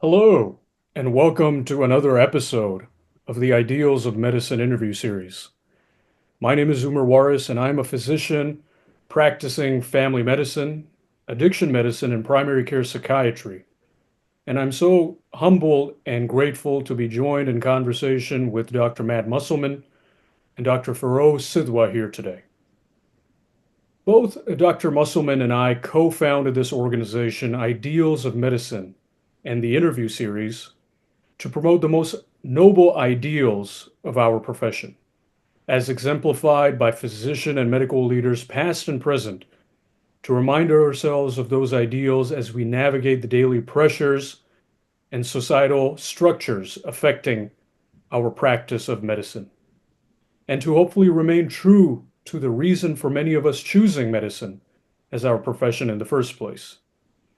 Hello, and welcome to another episode of the Ideals of Medicine interview series. My name is Umer Waris, and I'm a physician practicing family medicine, addiction medicine, and primary care psychiatry. And I'm so humbled and grateful to be joined in conversation with Dr. Matt Musselman and Dr. Feroze Sidhwa here today. Both Dr. Musselman and I co-founded this organization, Ideals of Medicine, and the interview series to promote the most noble ideals of our profession, as exemplified by physician and medical leaders past and present, to remind ourselves of those ideals as we navigate the daily pressures and societal structures affecting our practice of medicine, and to hopefully remain true to the reason for many of us choosing medicine as our profession in the first place,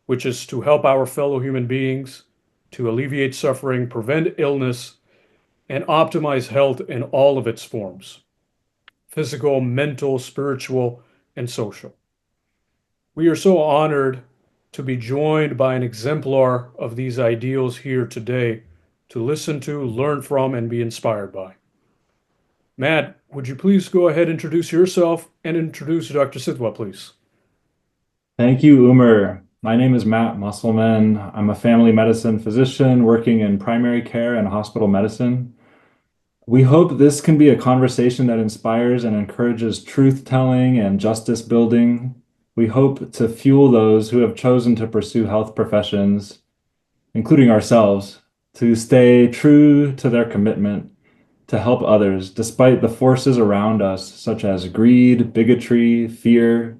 which is to help our fellow human beings, to alleviate suffering, prevent illness, and optimize health in all of its forms: physical, mental, spiritual, and social. We are so honored to be joined by an exemplar of these ideals here today to listen to, learn from, and be inspired by. Matt, would you please go ahead and introduce yourself and introduce Dr. Sidhwa, please? Thank you, Umer. My name is Matt Musselman. I'm a family medicine physician working in primary care and hospital medicine. We hope this can be a conversation that inspires and encourages truth telling and justice building. We hope to fuel those who have chosen to pursue health professions, including ourselves, to stay true to their commitment to help others despite the forces around us, such as greed, bigotry, fear.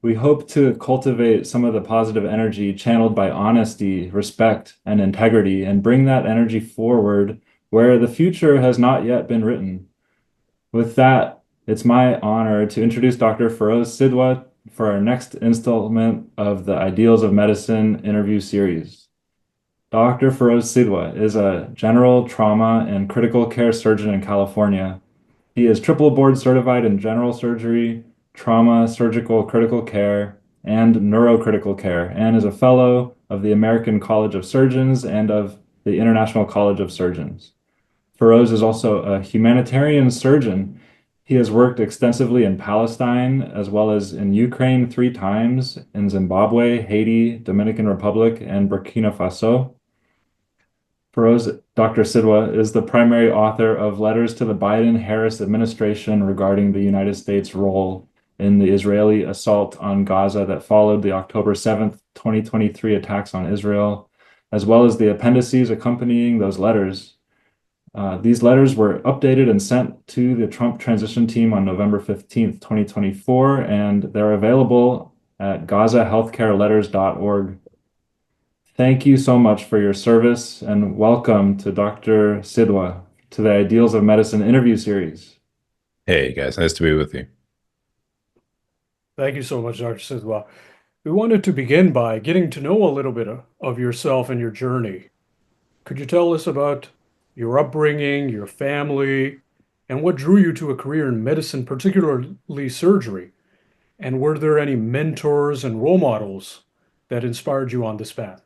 We hope to cultivate some of the positive energy channeled by honesty, respect, and integrity, and bring that energy forward where the future has not yet been written. With that, it's my honor to introduce Dr. Feroze Sidhwa for our next installment of the Ideals of Medicine interview series. Dr. Feroze Sidhwa is a general trauma and critical care surgeon in California. He is triple board certified in general surgery, trauma, surgical critical care, and neurocritical care, and is a fellow of the American College of Surgeons and of the International College of Surgeons. Feroze is also a humanitarian surgeon. He has worked extensively in Palestine as well as in Ukraine 3 times, in Zimbabwe, Haiti, Dominican Republic, and Burkina Faso. Feroze, Dr. Sidhwa is the primary author of letters to the Biden-Harris administration regarding the United States' role in the Israeli assault on Gaza that followed the October 7th, 2023 attacks on Israel, as well as the appendices accompanying those letters. These letters were updated and sent to the Trump transition team on November 15th, 2024, and they're available at gazahealthcareletters.org. Thank you so much for your service, and welcome to Dr. Sidhwa to the Ideals of Medicine interview series. Hey guys, nice to be with you. Thank you so much, Dr. Sidhwa. We wanted to begin by getting to know a little bit of yourself and your journey. Could you tell us about your upbringing, your family, and what drew you to a career in medicine, particularly surgery? And were there any mentors and role models that inspired you on this path?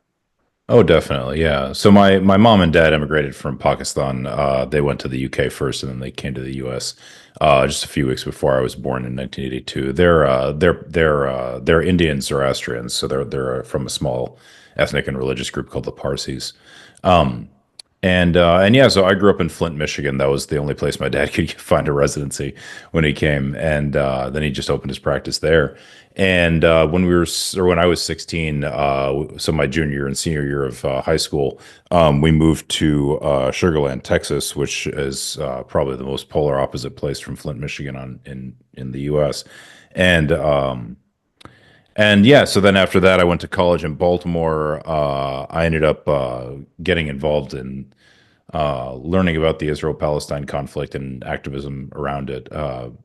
Oh, definitely, yeah. So my mom and dad immigrated from Pakistan. They went to the UK first, and then they came to the US just a few weeks before I was born in 1982. They're Indian Zoroastrians, so they're from a small ethnic and religious group called the Parsis. Um, and yeah, so I grew up in Flint, Michigan. That was the only place my dad could find a residency when he came, and then he just opened his practice there. And when I was 16, so my junior year and senior year of high school, we moved to Sugarland, Texas, which is probably the most polar opposite place from Flint, Michigan, in the U.S. And and yeah, so then after that, I went to college in Baltimore. I ended up getting involved in learning about the Israel-Palestine conflict and activism around it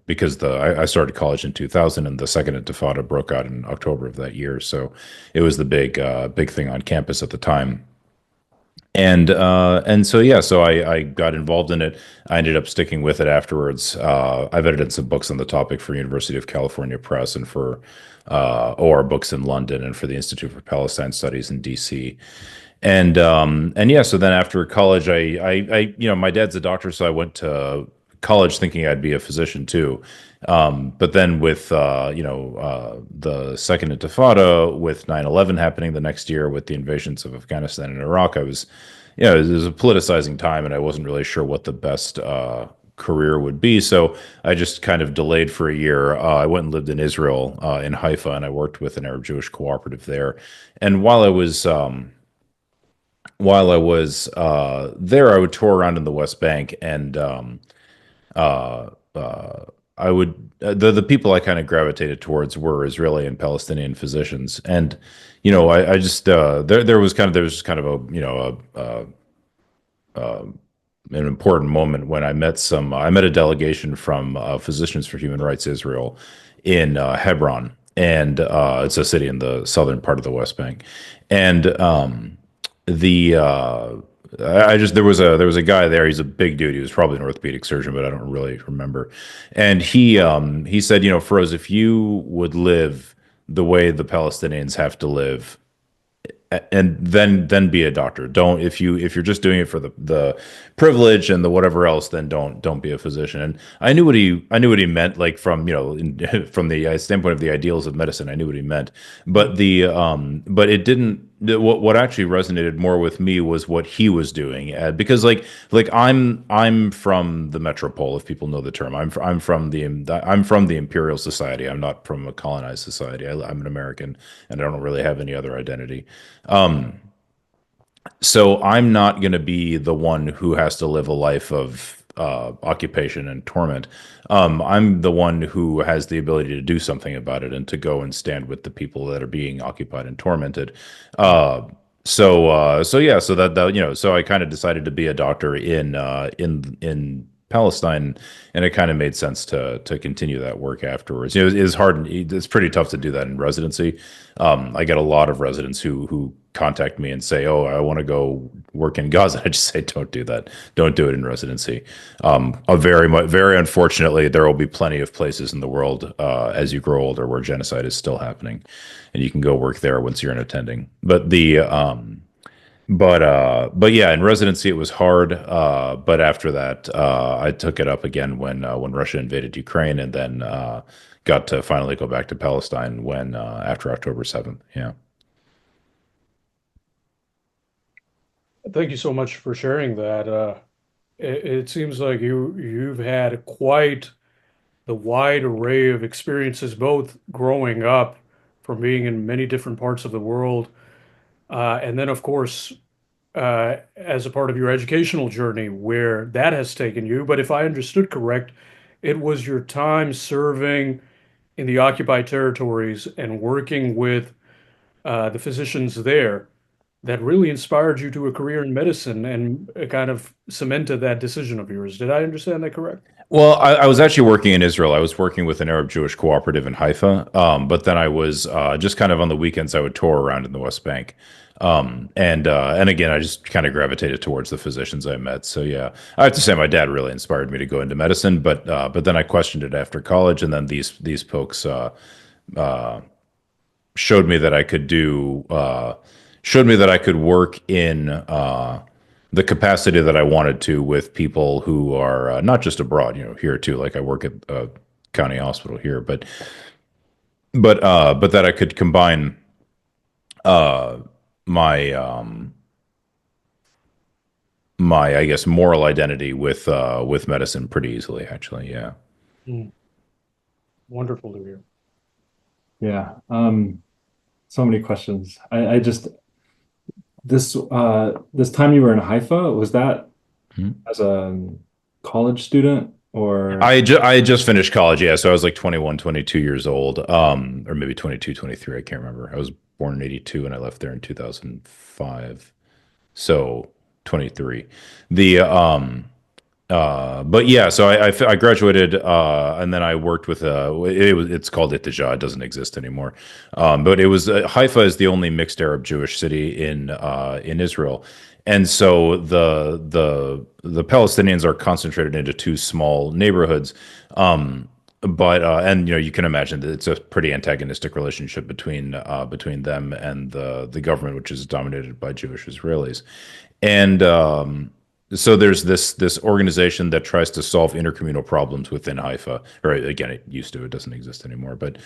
because I started college in 2000 and the Second Intifada broke out in October of that year. So it was the big thing on campus at the time. And so yeah, so I got involved in it. I ended up sticking with it afterwards. I've edited some books on the topic for University of California Press and for OR Books in London and for the Institute for Palestine Studies in DC. And yeah, so then after college, my dad's a doctor, so I went to college thinking I'd be a physician too. But then with the second Intifada, with 9/11 happening the next year, with the invasions of Afghanistan and Iraq, it was a politicizing time, and I wasn't really sure what the best career would be. So I just kind of delayed for a year. I went and lived in Israel, in Haifa, and I worked with an Arab Jewish cooperative there. And while I was there, I would tour around in the West Bank, and uh, uh, I would the people I kind of gravitated towards were Israeli and Palestinian physicians, and I just there was kind of a an important moment when I met a delegation from Physicians for Human Rights Israel in Hebron, and it's a city in the southern part of the West Bank, and the I just there was a guy there. He's a big dude. He was probably an orthopedic surgeon, but I don't really remember. And he said, Feroze, if you would live the way the Palestinians have to live, and then be a doctor. Don't if you're just doing it for the privilege and the whatever else, then don't be a physician. And I knew what he meant, like from from the standpoint of the ideals of medicine. I knew what he meant, but it didn't. What actually resonated more with me was what he was doing, because I'm from the metropole, if people know the term. I'm from the imperial society. I'm not from a colonized society. I'm an American, and I don't really have any other identity. Um, so I'm not going to be the one who has to live a life of occupation and torment. I'm the one who has the ability to do something about it and to go and stand with the people that are being occupied and tormented. So yeah, so I kind of decided to be a doctor in Palestine, and it kind of made sense to continue that work afterwards. It's hard. It's pretty tough to do that in residency. I get a lot of residents who contact me and say, "Oh, I want to go work in Gaza." I just say, "Don't do that. Don't do it in residency." Very unfortunately, there will be plenty of places in the world as you grow older where genocide is still happening, and you can go work there once you're an attending. But yeah, in residency it was hard. But after that, I took it up again when Russia invaded Ukraine, and then got to finally go back to Palestine when after October 7th. Yeah. Thank you so much for sharing that. It seems like you've had quite the wide array of experiences, both growing up from being in many different parts of the world, and then, of course, as a part of your educational journey, where that has taken you. But if I understood correct, it was your time serving in the occupied territories and working with the physicians there that really inspired you to a career in medicine and kind of cemented that decision of yours. Did I understand that correct? Well, I was actually working in Israel. I was working with an Arab Jewish cooperative in Haifa. But then I was just kind of on the weekends, I would tour around in the West Bank. And again, I just kind of gravitated towards the physicians I met. So yeah, I have to say my dad really inspired me to go into medicine. But then I questioned it after college, and then these folks uh, showed me that I could do showed me that I could work in the capacity that I wanted to with people who are not just abroad, here too. Like I work at a county hospital here, but that I could combine uh, my my I guess moral identity with medicine pretty easily. Actually, yeah. Mm, wonderful to hear. Yeah. So many questions. I just this time you were in Haifa, was that as a college student or I had just finished college, yeah. So I was like 21, 22 years old, or maybe 22, 23. I can't remember. I was born in 82 and I left there in 2005. So 23. The But yeah, so I graduated, and then I worked with it's called Itija. It doesn't exist anymore. But it was Haifa is the only mixed Arab Jewish city in Israel, and so the Palestinians are concentrated into two small neighborhoods. But and you can imagine that it's a pretty antagonistic relationship between them and the government, which is dominated by Jewish Israelis. And so there's this organization that tries to solve intercommunal problems within Haifa. Or again, it used to, it doesn't exist anymore. But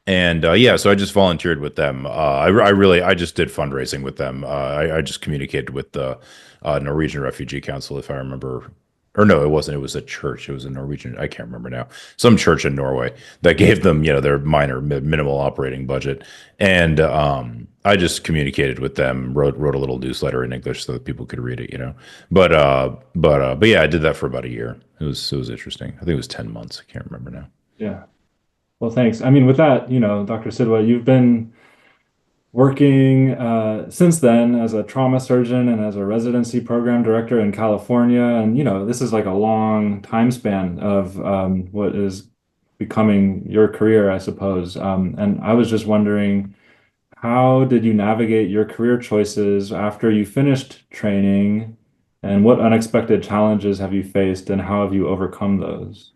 and yeah, so I just volunteered with them. I just did fundraising with them. I just communicated with the Norwegian Refugee Council, if I remember. Or no, it wasn't. It was a church. It was a Norwegian. I can't remember now. Some church in Norway that gave them, their minimal operating budget, and I just communicated with them. Wrote a little newsletter in English so that people could read it. But yeah, I did that for about a year. It was interesting. I think it was 10 months. I can't remember now. Yeah. Well, thanks. I mean, with that, Dr. Sidhwa, you've been working since then as a trauma surgeon and as a residency program director in California. And, this is like a long time span of what is becoming your career, I suppose. And I was just wondering, how did you navigate your career choices after you finished training? And what unexpected challenges have you faced, and how have you overcome those?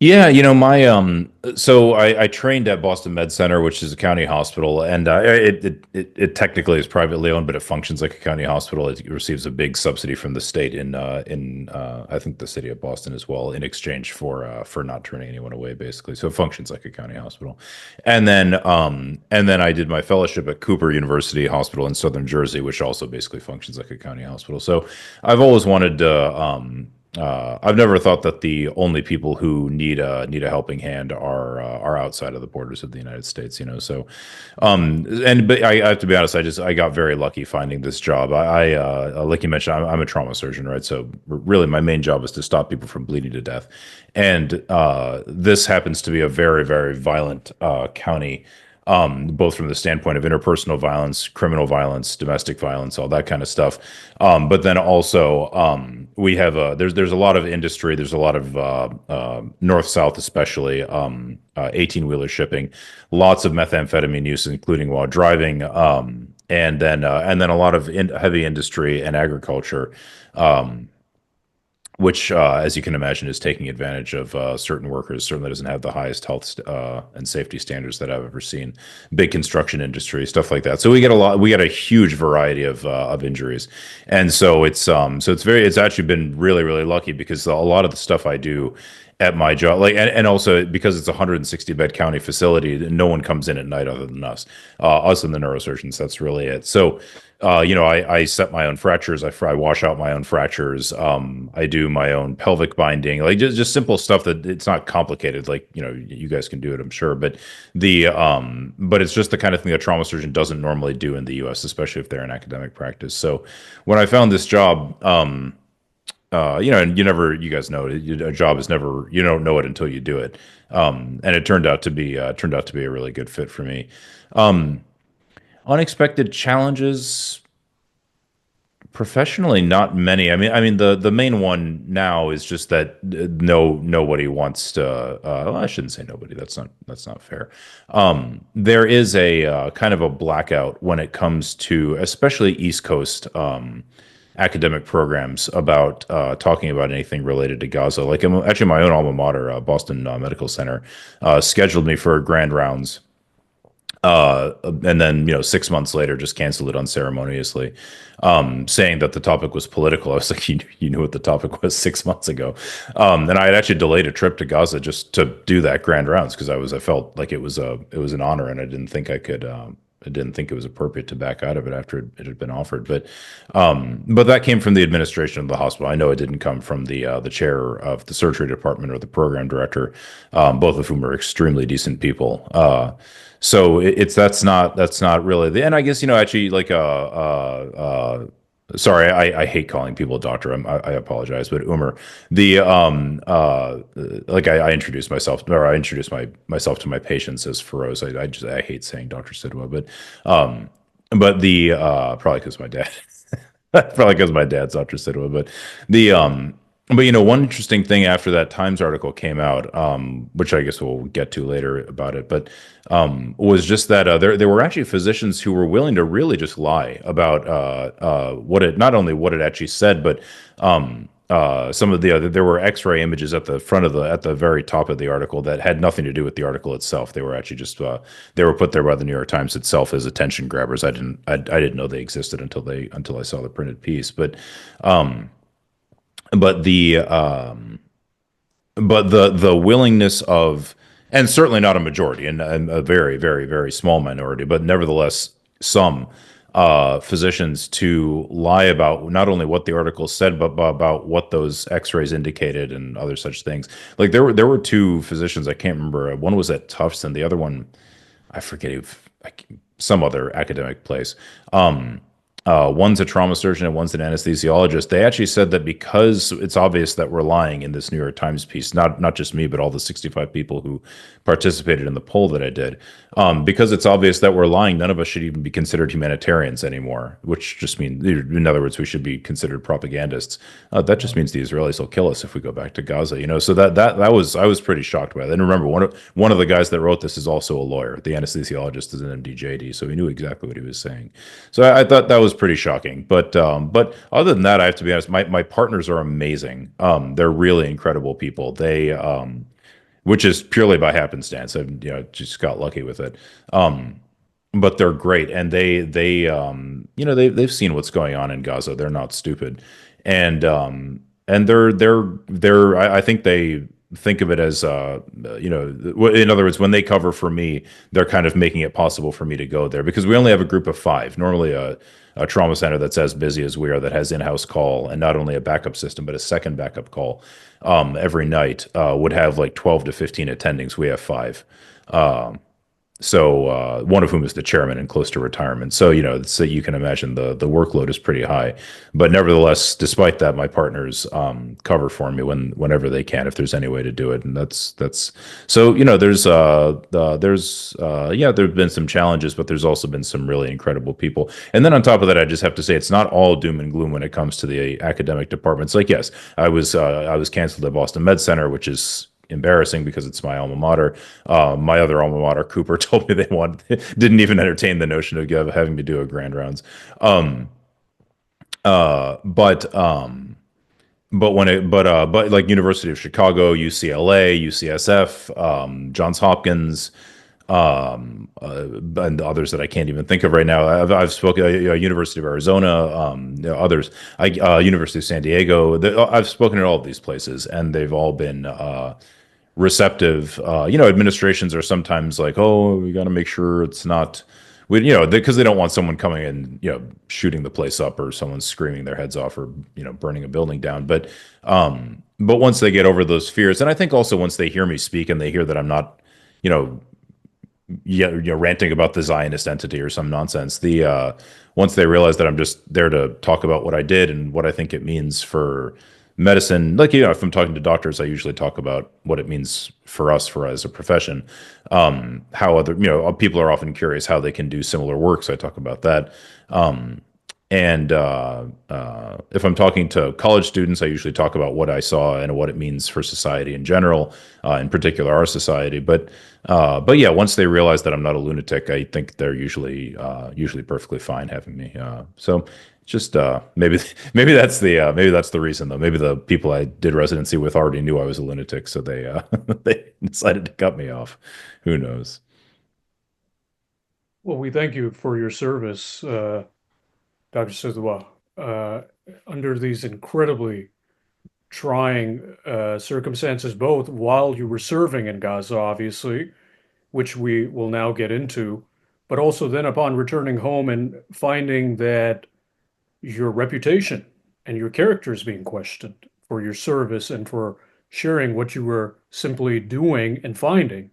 Yeah, my so I trained at Boston Med Center, which is a county hospital, and it technically is privately owned, but it functions like a county hospital. It receives a big subsidy from the state in I think the city of Boston as well, in exchange for not turning anyone away, basically. So it functions like a county hospital. And then I did my fellowship at Cooper University Hospital in Southern Jersey, which also basically functions like a county hospital. So I've always wanted to I've never thought that the only people who need a helping hand are outside of the borders of the United States. So but I have to be honest, I got very lucky finding this job. Like you mentioned, I'm a trauma surgeon, right? So really, my main job is to stop people from bleeding to death, and this happens to be a very, very violent county, both from the standpoint of interpersonal violence, criminal violence, domestic violence, all that kind of stuff. But then also, we have there's a lot of industry. There's a lot of north south, especially 18-wheeler shipping, lots of methamphetamine use, including while driving, and then a lot of heavy industry and agriculture. Which, as you can imagine, is taking advantage of certain workers. Certainly doesn't have the highest health and safety standards that I've ever seen. Big construction industry, stuff like that. So we get a lot. We get a huge variety of injuries, and so it's actually been really, really lucky, because a lot of the stuff I do at my job, like, and also because it's a 160 bed county facility, no one comes in at night other than us and the neurosurgeons. That's really it. So I set my own fractures. I wash out my own fractures. I do my own pelvic binding, like just simple stuff that it's not complicated. Like, you guys can do it, I'm sure. But it's just the kind of thing that a trauma surgeon doesn't normally do in the U.S., especially if they're in academic practice. So when I found this job, and you guys know, a job is never, you don't know it until you do it. And it turned out to be a really good fit for me. Um, Unexpected challenges professionally, not many. I mean, the main one now is just that nobody wants to. Well, I shouldn't say nobody. That's not fair. There is a kind of a blackout when it comes to, especially East Coast academic programs, about talking about anything related to Gaza. Like, actually, my own alma mater, Boston Medical Center, scheduled me for grand rounds, and then 6 months later just canceled it unceremoniously, saying that the topic was political. I was like, you knew what the topic was 6 months ago. And I had actually delayed a trip to Gaza just to do that grand rounds, because I felt like it was an honor, and I didn't think it was appropriate to back out of it after it had been offered. But that came from the administration of the hospital. I know it didn't come from the chair of the surgery department or the program director, both of whom are extremely decent people. So that's not really the. And I guess, actually, like, sorry, I hate calling people a doctor. I apologize, but Umer, the like, I introduced myself, or I introduced myself to my patients as Feroze. I hate saying Dr. Sidhwa, but the probably because my dad. Probably because my dad's Dr. Sidhwa, but one interesting thing after that Times article came out, which I guess we'll get to later about it, but was just that there were actually physicians who were willing to really just lie about what it not only what it actually said, but some of the other there were X-ray images at the front of the at the very top of the article that had nothing to do with the article itself. They were actually just they were put there by the New York Times itself as attention grabbers. I didn't know they existed until I saw the printed piece. Um, but the willingness of, and certainly not a majority, and a very very very small minority, but nevertheless some physicians to lie about not only what the article said, but about what those X-rays indicated and other such things. Like there were two physicians, I can't remember. One was at Tufts, and the other one I forget if like some other academic place. One's a trauma surgeon and one's an anesthesiologist. They actually said that because it's obvious that we're lying in this New York Times piece, not just me, but all the 65 people who participated in the poll that I did, because it's obvious that we're lying, none of us should even be considered humanitarians anymore, which just means, in other words, we should be considered propagandists. That just means the Israelis will kill us if we go back to Gaza. So that was I was pretty shocked by that. And remember, one of the guys that wrote this is also a lawyer. The anesthesiologist is an MD-JD, so he knew exactly what he was saying. So I thought that was pretty shocking. But other than that, I have to be honest. My partners are amazing. They're really incredible people. Which is purely by happenstance. I've just got lucky with it. But they're great, and they've seen what's going on in Gaza. They're not stupid, and they're I think they think of it as in other words, when they cover for me, they're kind of making it possible for me to go there because we only have a group of five. Normally, a trauma center that's as busy as we are, that has in-house call and not only a backup system but a second backup call every night, would have like 12 to 15 attendings. We have five. So one of whom is the chairman and close to retirement. So you can imagine the workload is pretty high. But nevertheless, despite that, my partners cover for me whenever they can, if there's any way to do it. And that's so there's been some challenges, but there's also been some really incredible people. And then on top of that, I just have to say it's not all doom and gloom when it comes to the academic departments. Like yes, I was canceled at Boston Med Center, which is embarrassing because it's my alma mater. My other alma mater, Cooper, told me didn't even entertain the notion of having to do a grand rounds. Um, but like University of Chicago, UCLA, UCSF, Johns Hopkins, and others that I can't even think of right now. I've spoken University of Arizona, others, University of San Diego. I've spoken at all of these places, and they've all been receptive. Administrations are sometimes like, oh, we got to make sure it's not, because they don't want someone coming and shooting the place up or someone screaming their heads off or burning a building down. But once they get over those fears, and I think also once they hear me speak and they hear that I'm not, you know, yeah, ranting about the Zionist entity or some nonsense. Once they realize that I'm just there to talk about what I did and what I think it means for medicine, like if I'm talking to doctors, I usually talk about what it means for us for as a profession. How other people are often curious how they can do similar work, so I talk about that. And if I'm talking to college students, I usually talk about what I saw and what it means for society in general, in particular our society. But yeah, once they realize that I'm not a lunatic, I think they're usually perfectly fine having me. So just maybe that's the reason though. Maybe the people I did residency with already knew I was a lunatic, so they they decided to cut me off. Who knows? Well, we thank you for your service, Dr. Sidhwa, uh, under these incredibly trying circumstances, both while you were serving in Gaza, obviously, which we will now get into, but also then upon returning home and finding that your reputation and your character is being questioned for your service and for sharing what you were simply doing and finding.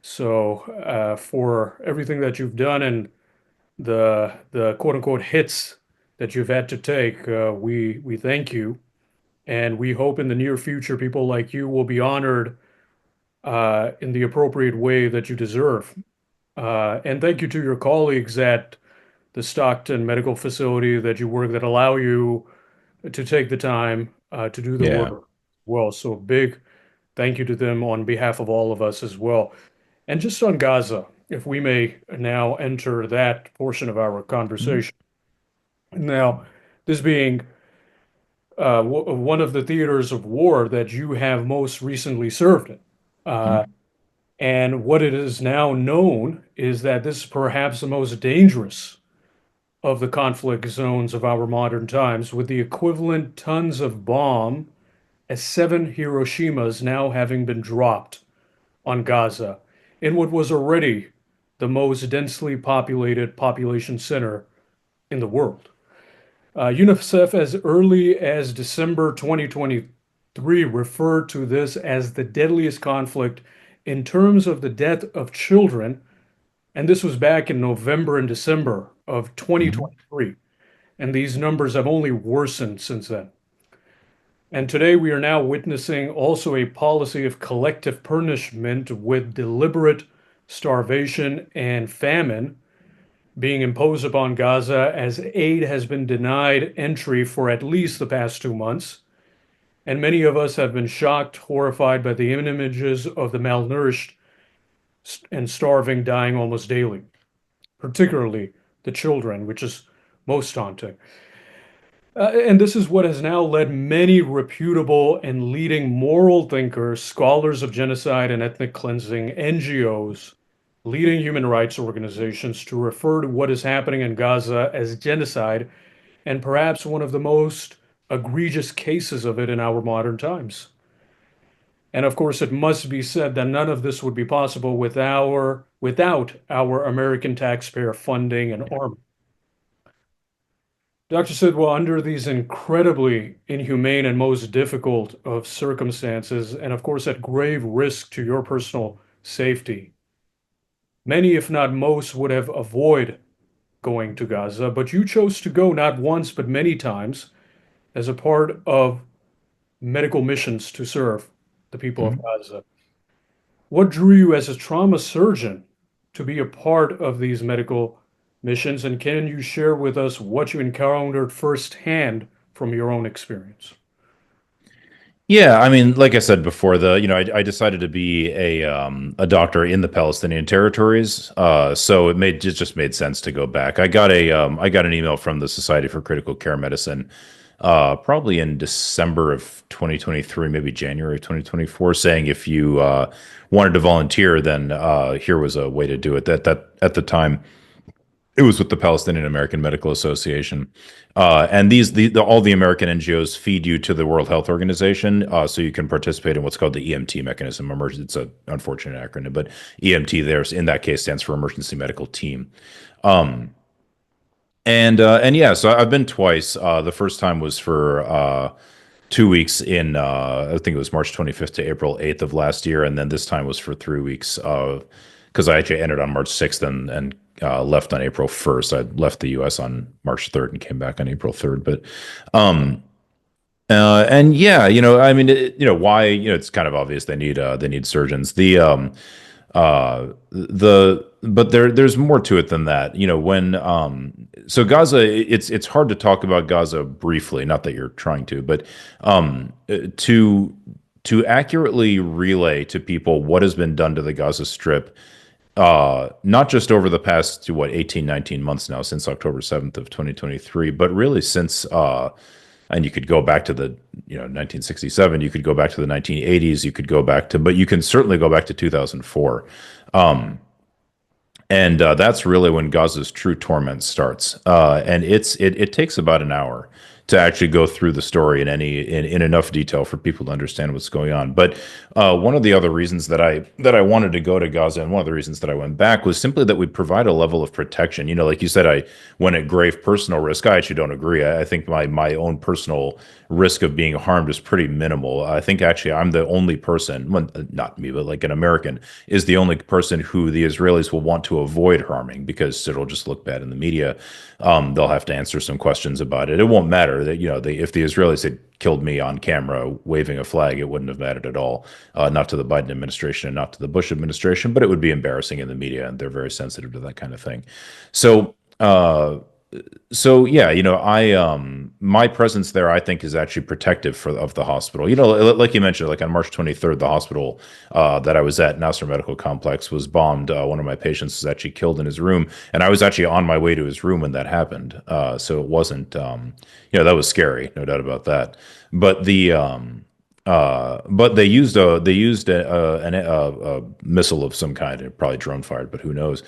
So, for everything that you've done and the quote unquote hits that you've had to take, we thank you, and we hope in the near future people like you will be honored in the appropriate way that you deserve. And thank you to your colleagues at the Stockton medical facility that you work that allow you to take the time to do the Yeah. work well. So a big thank you to them on behalf of all of us as well. And just on Gaza, if we may now enter that portion of our Mhm. conversation. Now, this being one of the theaters of war that you have most recently served in. Uh, Mhm. and what it is now known is that this is perhaps the most dangerous of the conflict zones of our modern times, with the equivalent tons of bomb as 7 Hiroshimas now having been dropped on Gaza in what was already the most densely populated population center in the world. UNICEF, as early as December 2023, referred to this as the deadliest conflict in terms of the death of children, and this was back in November and December of Mhm. 2023. And these numbers have only worsened since then. And today we are now witnessing also a policy of collective punishment with deliberate starvation and famine being imposed upon Gaza as aid has been denied entry for at least the past 2 months. And many of us have been shocked, horrified by the images of the malnourished and starving dying almost daily, particularly the children, which is most haunting. And this is what has now led many reputable and leading moral thinkers, scholars of genocide and ethnic cleansing, NGOs, leading human rights organizations to refer to what is happening in Gaza as genocide and perhaps one of the most egregious cases of it in our modern times. And of course, it must be said that none of this would be possible without our American taxpayer funding and armor. Dr. Sidhwa, under these incredibly inhumane and most difficult of circumstances, and of course at grave risk to your personal safety, many, if not most, would have avoided going to Gaza, but you chose to go not once but many times as a part of medical missions to serve the people of Mhm. Gaza. What drew you as a trauma surgeon to be a part of these medical missions, and can you share with us what you encountered firsthand from your own experience? Yeah, I mean, like I said before, I decided to be a doctor in the Palestinian territories, so it just made sense to go back. I got an email from the Society for Critical Care Medicine, probably in December of 2023, maybe January of 2024, saying if you wanted to volunteer, then here was a way to do it. That at the time it was with the Palestinian American Medical Association, and all the American NGOs feed you to the World Health Organization, so you can participate in what's called the EMT mechanism. It's an unfortunate acronym, but EMT there in that case stands for Emergency Medical Team. Um, and yeah, so I've been twice. The first time was for 2 weeks in I think it was March 25th to April 8th of last year, and then this time was for 3 weeks because I actually entered on March 6th and left on April 1st. I left the U.S. on March 3rd and came back on April 3rd. But um, and yeah, I mean, why? It's kind of obvious they need surgeons. But there's more to it than that. When so Gaza, it's hard to talk about Gaza briefly. Not that you're trying to, but to accurately relay to people what has been done to the Gaza Strip, not just over the past to what 18, 19 months now, since October 7th of 2023, but really since and you could go back to the 1967, you could go back to the 1980s, you could go back to, but you can certainly go back to 2004. um and that's really when Gaza's true torment starts. And it takes about an hour to actually go through the story in enough detail for people to understand what's going on. But one of the other reasons that I wanted to go to Gaza, and one of the reasons that I went back, was simply that we provide a level of protection. Like you said, I went at grave personal risk. I actually don't agree. I think my own personal risk of being harmed is pretty minimal. I think actually I'm the only person, well, not me, but like an American, is the only person who the Israelis will want to avoid harming because it'll just look bad in the media. They'll have to answer some questions about it. It won't matter that if the Israelis had killed me on camera waving a flag, it wouldn't have mattered at all. Not to the Biden administration and not to the Bush administration, but it would be embarrassing in the media, and they're very sensitive to that kind of thing. So Uh, so yeah, I my presence there I think is actually protective for of the hospital. Like you mentioned, like on March 23rd, the hospital that I was at, Nasser Medical Complex, was bombed. One of my patients was actually killed in his room, and I was actually on my way to his room when that happened. So it wasn't, that was scary, no doubt about that. But but they used a missile of some kind, probably drone fired, but who knows?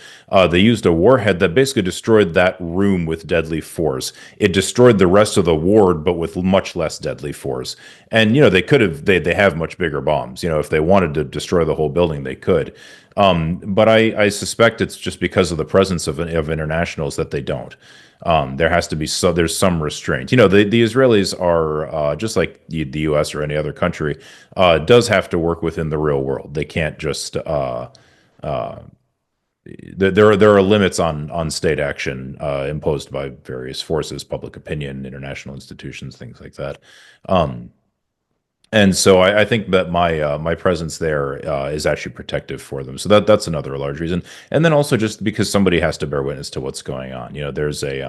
They used a warhead that basically destroyed that room with deadly force. It destroyed the rest of the ward, but with much less deadly force. And they could have they have much bigger bombs. If they wanted to destroy the whole building, they could. But I suspect it's just because of the presence of internationals that they don't. There has to be there's some restraint. The Israelis are just like the U.S. or any other country does have to work within the real world. They can't just uh, there are limits on state action imposed by various forces, public opinion, international institutions, things like that. Um, and so I think that my presence there is actually protective for them. So that's another large reason. And then also just because somebody has to bear witness to what's going on. There's a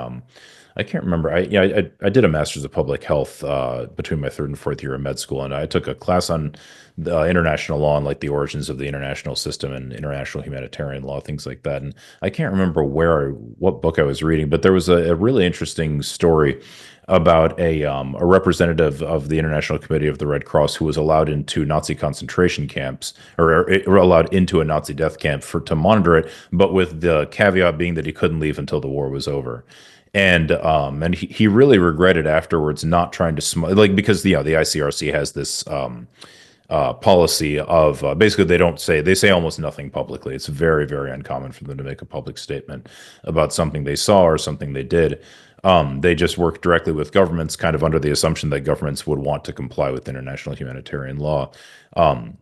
I can't remember. I did a master's of public health between my third and fourth year of med school, and I took a class on international law and like the origins of the international system and international humanitarian law, things like that. And I can't remember what book I was reading, but there was a really interesting story about a representative of the International Committee of the Red Cross who was allowed into Nazi concentration camps or allowed into a Nazi death camp to monitor it, but with the caveat being that he couldn't leave until the war was over. And he really regretted afterwards not trying to like because the ICRC has this policy of basically they say almost nothing publicly. It's very, very uncommon for them to make a public statement about something they saw or something they did. They just work directly with governments, kind of under the assumption that governments would want to comply with international humanitarian law,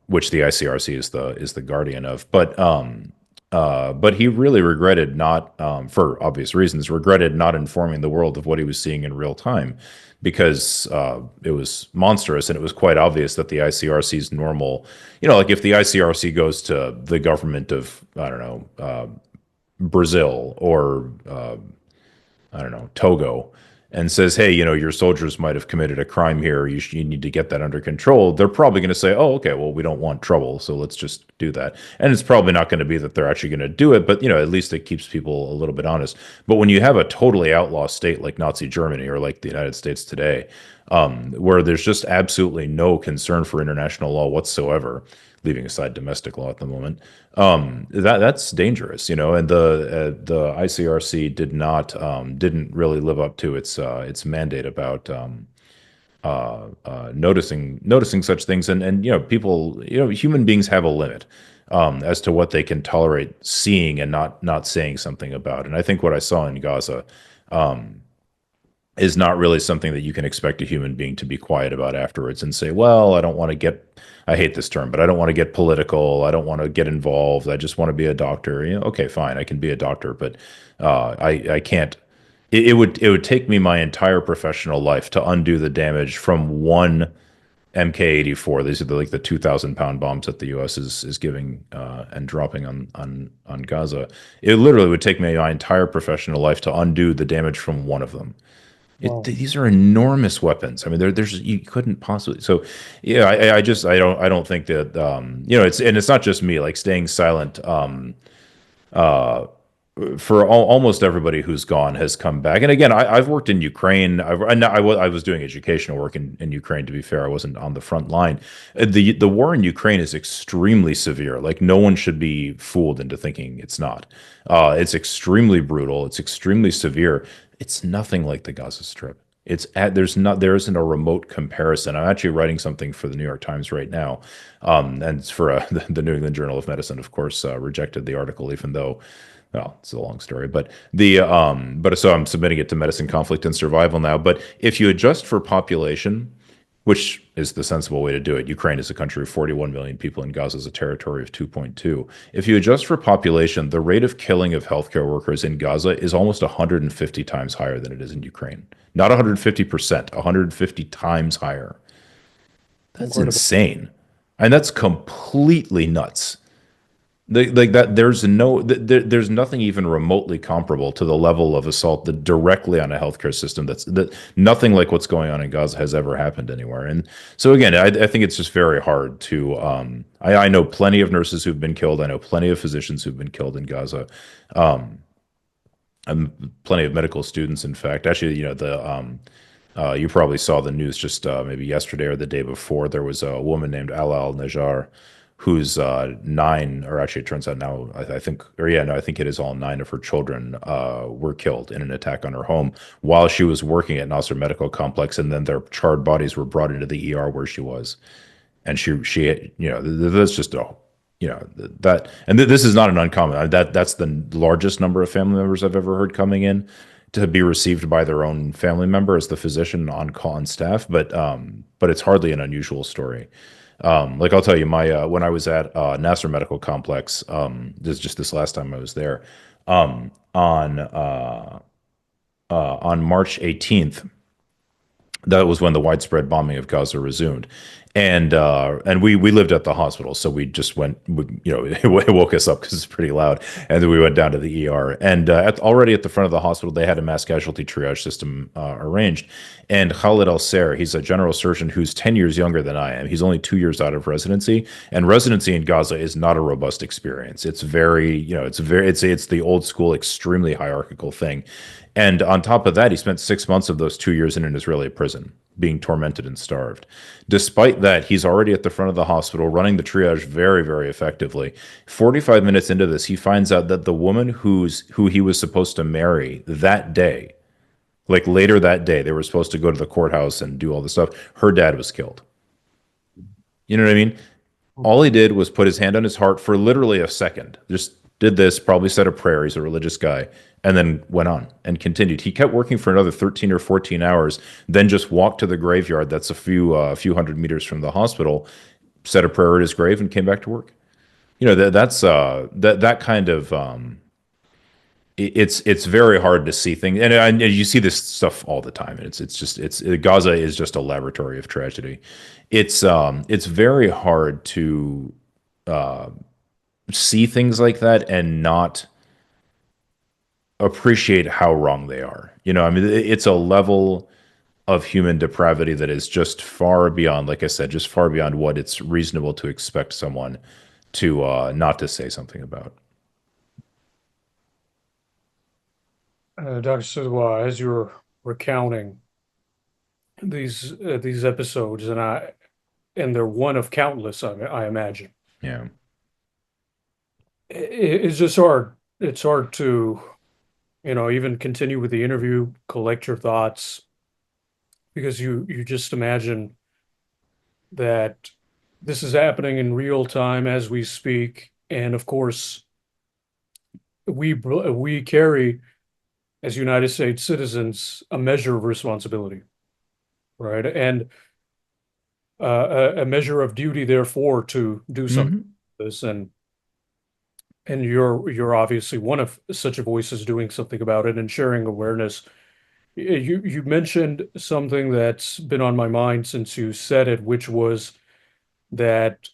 which the ICRC is the guardian of. But he really regretted not, for obvious reasons, regretted not informing the world of what he was seeing in real time, because it was monstrous and it was quite obvious that the ICRC's normal, like if the ICRC goes to the government of, I don't know, Brazil or I don't know, Togo, and says, hey, your soldiers might have committed a crime here. You need to get that under control. They're probably going to say, oh, okay, well, we don't want trouble, so let's just do that. And it's probably not going to be that they're actually going to do it, but, at least it keeps people a little bit honest. But when you have a totally outlaw state like Nazi Germany or like the United States today, where there's just absolutely no concern for international law whatsoever, leaving aside domestic law at the moment, that's dangerous, and the ICRC didn't really live up to its mandate about noticing such things, and people, human beings have a limit as to what they can tolerate seeing and not saying something about. And I think what I saw in Gaza is not really something that you can expect a human being to be quiet about afterwards and say, well, I don't want to get, I hate this term, but I don't want to get political. I don't want to get involved. I just want to be a doctor. Okay, fine. I can be a doctor, but I can't. It would take me my entire professional life to undo the damage from one MK-84. These are like the 2,000-pound bombs that the U.S. is giving and dropping on Gaza. It literally would take me my entire professional life to undo the damage from one of them. Wow. These are enormous weapons. I mean, there's you couldn't possibly. So, yeah, I don't think that it's not just me. Like staying silent. Uh, for almost everybody who's gone has come back. And again, I've worked in Ukraine. I was doing educational work in Ukraine. To be fair, I wasn't on the front line. The war in Ukraine is extremely severe. Like no one should be fooled into thinking it's not. It's extremely brutal. It's extremely severe. It's nothing like the Gaza Strip. There isn't a remote comparison. I'm actually writing something for the New York Times right now, and it's for the New England Journal of Medicine. Of course, rejected the article, even though, well, it's a long story. But so I'm submitting it to Medicine, Conflict, and Survival now. But if you adjust for population, which is the sensible way to do it. Ukraine is a country of 41 million people, and Gaza is a territory of 2.2. If you adjust for population, the rate of killing of healthcare workers in Gaza is almost 150 times higher than it is in Ukraine. Not 150%, 150 times higher. That's Incredible. insane. And that's completely nuts. Like that, there's nothing even remotely comparable to the level of assault that directly on a healthcare system that nothing like what's going on in Gaza has ever happened anywhere. And so again, I think it's just very hard to. I know plenty of nurses who've been killed. I know plenty of physicians who've been killed in Gaza. Um, and plenty of medical students, in fact. Actually, you probably saw the news just maybe yesterday or the day before. There was a woman named Ala Al Najjar, who's nine, or actually, it turns out now, I think, or yeah, no, I think it is all nine of her children were killed in an attack on her home while she was working at Nasser Medical Complex, and then their charred bodies were brought into the ER where she was, and that's just a that and this is not an uncommon that's the largest number of family members I've ever heard coming in to be received by their own family member as the physician on call and staff, but it's hardly an unusual story. Like I'll tell you, my when I was at Nasser Medical Complex, this last time I was there, um, on March 18th, that was when the widespread bombing of Gaza resumed, and we lived at the hospital, so we just went, it woke us up because it's pretty loud, and then we went down to the ER, and already at the front of the hospital they had a mass casualty triage system arranged, and Khalid Al Ser, he's a general surgeon who's 10 years younger than I am. He's only 2 years out of residency, and residency in Gaza is not a robust experience. It's very, it's the old school, extremely hierarchical thing. And on top of that, he spent 6 months of those 2 years in an Israeli prison, being tormented and starved. Despite that, he's already at the front of the hospital running the triage very, very effectively. 45 minutes into this, he finds out that the woman who he was supposed to marry that day, like later that day, they were supposed to go to the courthouse and do all this stuff. Her dad was killed. You know what I mean? All he did was put his hand on his heart for literally a second. Just did this, probably said a prayer. He's a religious guy, and then went on and continued. He kept working for another 13 or 14 hours, then just walked to the graveyard that's a few hundred meters from the hospital, said a prayer at his grave, and came back to work. That kind of it's very hard to see things, and you see this stuff all the time. And it's Gaza is just a laboratory of tragedy. It's very hard to see things like that and not appreciate how wrong they are. I mean, it's a level of human depravity that is just far beyond, like I said, just far beyond what it's reasonable to expect someone to not to say something about. Dr. Sidhwa, as you're recounting these episodes, and they're one of countless, I imagine. Yeah. It's just hard. It's hard to, even continue with the interview, collect your thoughts, because you just imagine that this is happening in real time as we speak, and of course, we carry as United States citizens a measure of responsibility, right? And a measure of duty, therefore, to do something Hmm. like this. And you're obviously one of such voices doing something about it and sharing awareness. You mentioned something that's been on my mind since you said it, which was that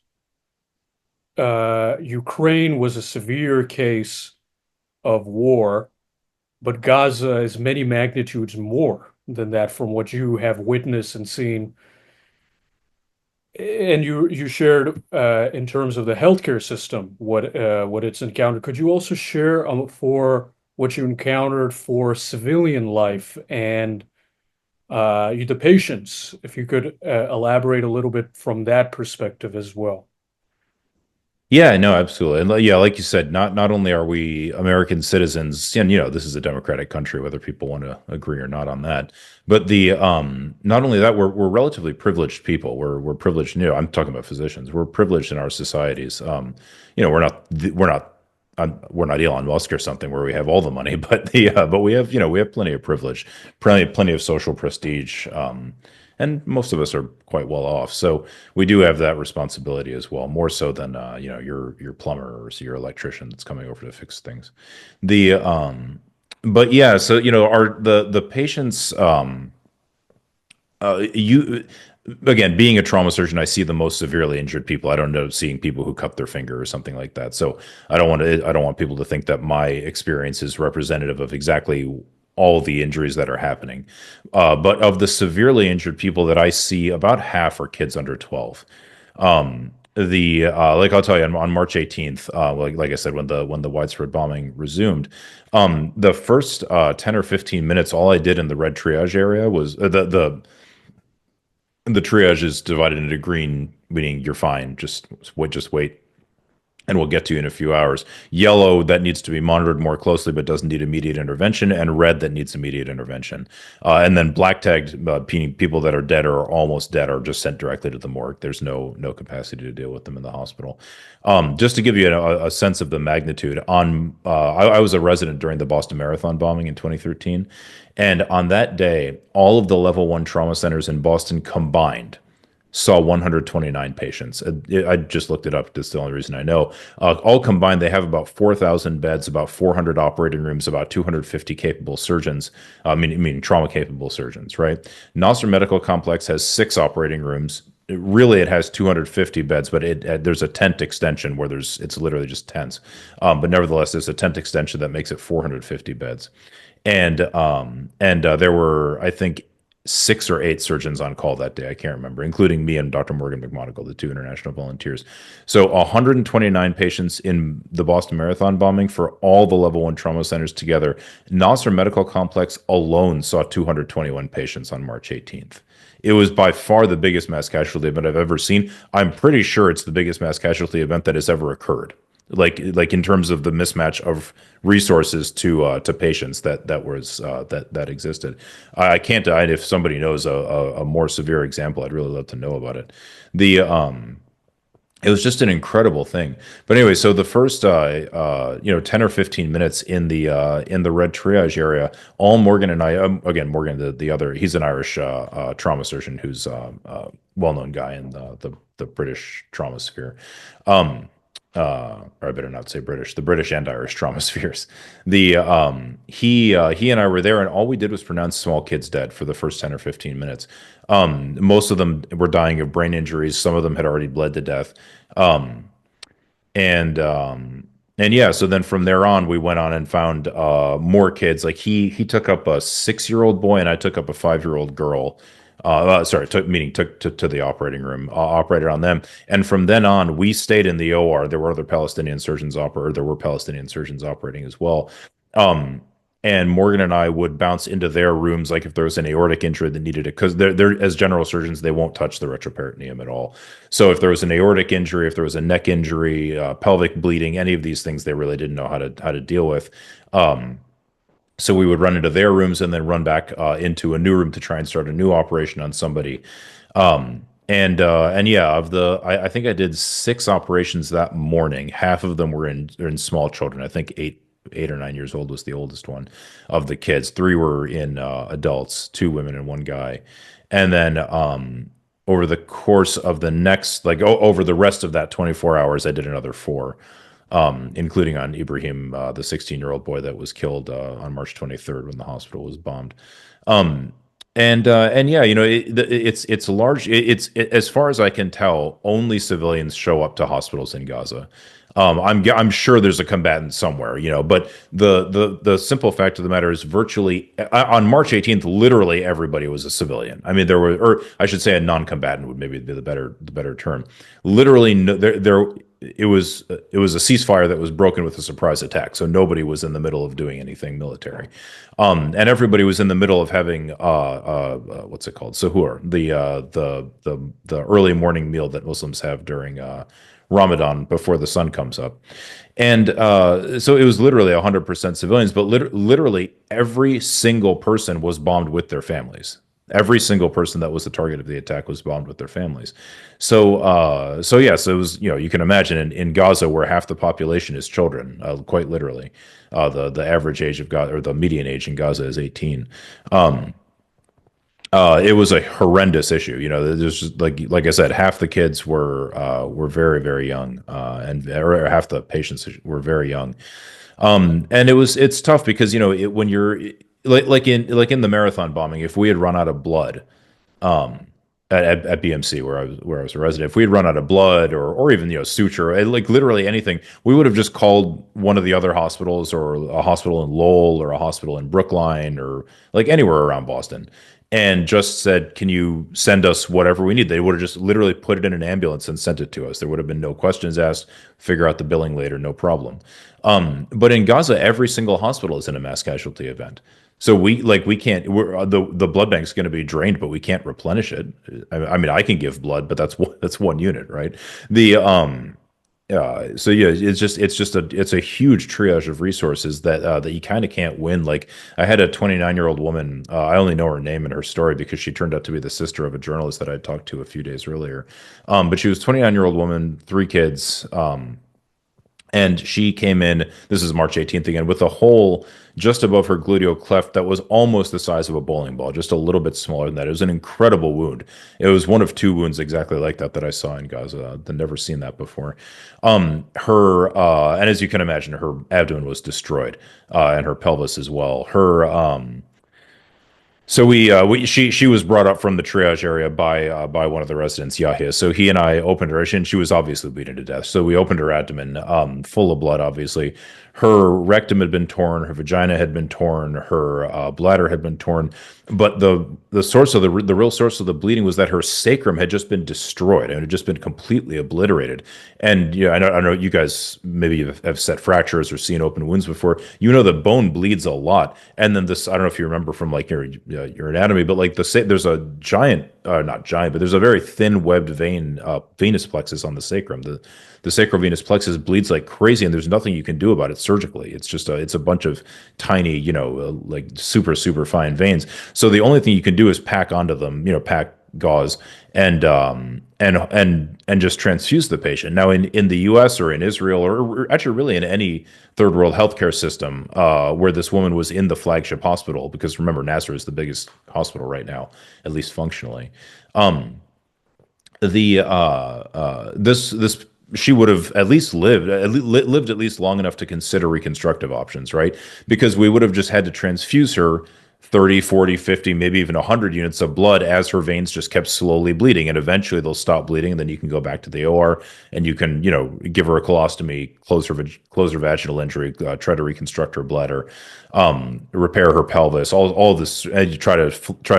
Ukraine was a severe case of war, but Gaza is many magnitudes more than that from what you have witnessed and seen. And you shared in terms of the healthcare system what it's encountered. Could you also share for what you encountered for civilian life and the patients, if you could elaborate a little bit from that perspective as well? Yeah, no, absolutely. And yeah, like you said, not only are we American citizens, and this is a democratic country, whether people want to agree or not on that, but the not only that, we're relatively privileged people. We're privileged, I'm talking about physicians. We're privileged in our societies. We're not Elon Musk or something where we have all the money, but we have plenty of privilege, plenty of social prestige, and most of us are quite well off. So we do have that responsibility as well, more so than your plumber or your electrician that's coming over to fix things. The But yeah, so our the patients, you again, being a trauma surgeon, I see the most severely injured people. I don't know seeing people who cut their finger or something like that. So I don't want people to think that my experience is representative of exactly all the injuries that are happening. But of the severely injured people that I see, about half are kids under 12. The like I'll tell you on March 18th, like I said, when the widespread bombing resumed, the first 10 or 15 minutes, all I did in the red triage area was the triage is divided into green, meaning you're fine. Just wait, and we'll get to you in a few hours. Yellow, that needs to be monitored more closely but doesn't need immediate intervention, and red, that needs immediate intervention. And then black tagged, people that are dead or almost dead are just sent directly to the morgue. There's no capacity to deal with them in the hospital. Just to give you a sense of the magnitude, I was a resident during the Boston Marathon bombing in 2013, and on that day, all of the level one trauma centers in Boston combined saw 129 patients. I just looked it up. That's the only reason I know. All combined, they have about 4,000 beds, about 400 operating rooms, about 250 capable surgeons, meaning trauma capable surgeons, right? Nasser Medical Complex has 6 operating rooms. Really, it has 250 beds, but there's a tent extension where it's literally just tents. But nevertheless, there's a tent extension that makes it 450 beds. And there were, I think, 6 or 8 surgeons on call that day. I can't remember, including me and Dr. Morgan McMonagle, the 2 international volunteers. So 129 patients in the Boston Marathon bombing for all the level one trauma centers together. Nasser Medical Complex alone saw 221 patients on March 18th. It was by far the biggest mass casualty event I've ever seen. I'm pretty sure it's the biggest mass casualty event that has ever occurred. Like in terms of the mismatch of resources to patients that existed. I can't deny it. If somebody knows a more severe example, I'd really love to know about it. The It was just an incredible thing. But anyway, so the first 10 or 15 minutes in the red triage area, all Morgan and I, again, Morgan, the other, he's an Irish trauma surgeon who's well-known guy in the British trauma sphere. Or I better not say British, the British and Irish trauma spheres. He and I were there, and all we did was pronounce small kids dead for the first 10 or 15 minutes. Most of them were dying of brain injuries. Some of them had already bled to death. Um, and yeah, so then from there on, we went on and found more kids. Like he took up a 6-year-old boy, and I took up a 5-year-old girl. Sorry, took to the operating room, operated on them, and from then on, we stayed in the OR. There were other Palestinian surgeons there were Palestinian surgeons operating as well. Um, and Morgan and I would bounce into their rooms, like if there was an aortic injury that needed it, because they're as general surgeons, they won't touch the retroperitoneum at all. So if there was an aortic injury, if there was a neck injury, pelvic bleeding, any of these things, they really didn't know how to deal with. Um, so we would run into their rooms and then run back into a new room to try and start a new operation on somebody. And yeah, I think I did 6 operations that morning. Half of them were in small children. I think 8 or 9 years old was the oldest one of the kids. 3 were in adults, 2 women and 1 guy. And then over the course of the next, over the rest of that 24 hours, I did another 4, including on Ibrahim, the 16-year-old boy that was killed on March 23rd when the hospital was bombed. Um, and yeah, it's large. As far as I can tell, only civilians show up to hospitals in Gaza. I'm sure there's a combatant somewhere, but the simple fact of the matter is virtually on March 18th, literally everybody was a civilian. I mean, there were, or I should say, a non-combatant would maybe be the better term. Literally, no, it was a ceasefire that was broken with a surprise attack, so nobody was in the middle of doing anything military, and everybody was in the middle of having what's it called, suhoor, the early morning meal that Muslims have during Ramadan before the sun comes up. And so it was literally 100% civilians, but literally every single person was bombed with their families. Every single person that was the target of the attack was bombed with their families. So yes, it was, you can imagine in Gaza, where half the population is children, quite literally. The average age of Gaza, or the median age in Gaza, is 18. Um, it was a horrendous issue. There's just, like I said, half the kids were very, very young, or half the patients were very young. And it's tough because when you're like in the marathon bombing, if we had run out of blood, at BMC where I was a resident. If we had run out of blood or even suture, like literally anything, we would have just called one of the other hospitals or a hospital in Lowell or a hospital in Brookline or like anywhere around Boston and just said, "Can you send us whatever we need?" They would have just literally put it in an ambulance and sent it to us. There would have been no questions asked. Figure out the billing later, no problem. But in Gaza, every single hospital is in a mass casualty event. So we can't the blood bank's going to be drained, but we can't replenish it. I mean, I can give blood, but that's one unit, right? The so yeah, it's a huge triage of resources that you kind of can't win. Like I had a 29-year-old woman. I only know her name and her story because she turned out to be the sister of a journalist that I talked to a few days earlier. But she was a 29-year-old woman, three kids. And she came in, this is March 18th again, with a hole just above her gluteal cleft that was almost the size of a bowling ball, just a little bit smaller than that. It was an incredible wound. It was one of two wounds exactly like that I saw in Gaza. I'd never seen that before. And as you can imagine, her abdomen was destroyed, and her pelvis as well. So she was brought up from the triage area by one of the residents, Yahya. So he and I opened her, and she was obviously bleeding to death. So we opened her abdomen, full of blood, obviously. Her rectum had been torn, her vagina had been torn, her bladder had been torn. But the source of the real source of the bleeding was that her sacrum had just been destroyed and it had just been completely obliterated. And I know you guys maybe have set fractures or seen open wounds before. You know the bone bleeds a lot, and then this I don't know if you remember from like your anatomy, but like there's a giant, not giant, but there's a very thin webbed vein, venous plexus on the sacrum. The sacrovenous plexus bleeds like crazy, and there's nothing you can do about it surgically. It's a bunch of tiny, like super fine veins. So the only thing you can do is pack onto them, pack gauze and just transfuse the patient. Now in the U.S. or in Israel or actually really in any third world healthcare system where this woman was in the flagship hospital, because remember Nasser is the biggest hospital right now, at least functionally. The this she would have at least lived at least long enough to consider reconstructive options, right? Because we would have just had to transfuse her 30, 40, 50, maybe even 100 units of blood as her veins just kept slowly bleeding. And eventually they'll stop bleeding. And then you can go back to the OR and you can, give her a colostomy, close her vaginal injury, try to reconstruct her bladder, repair her pelvis, all this. And you try to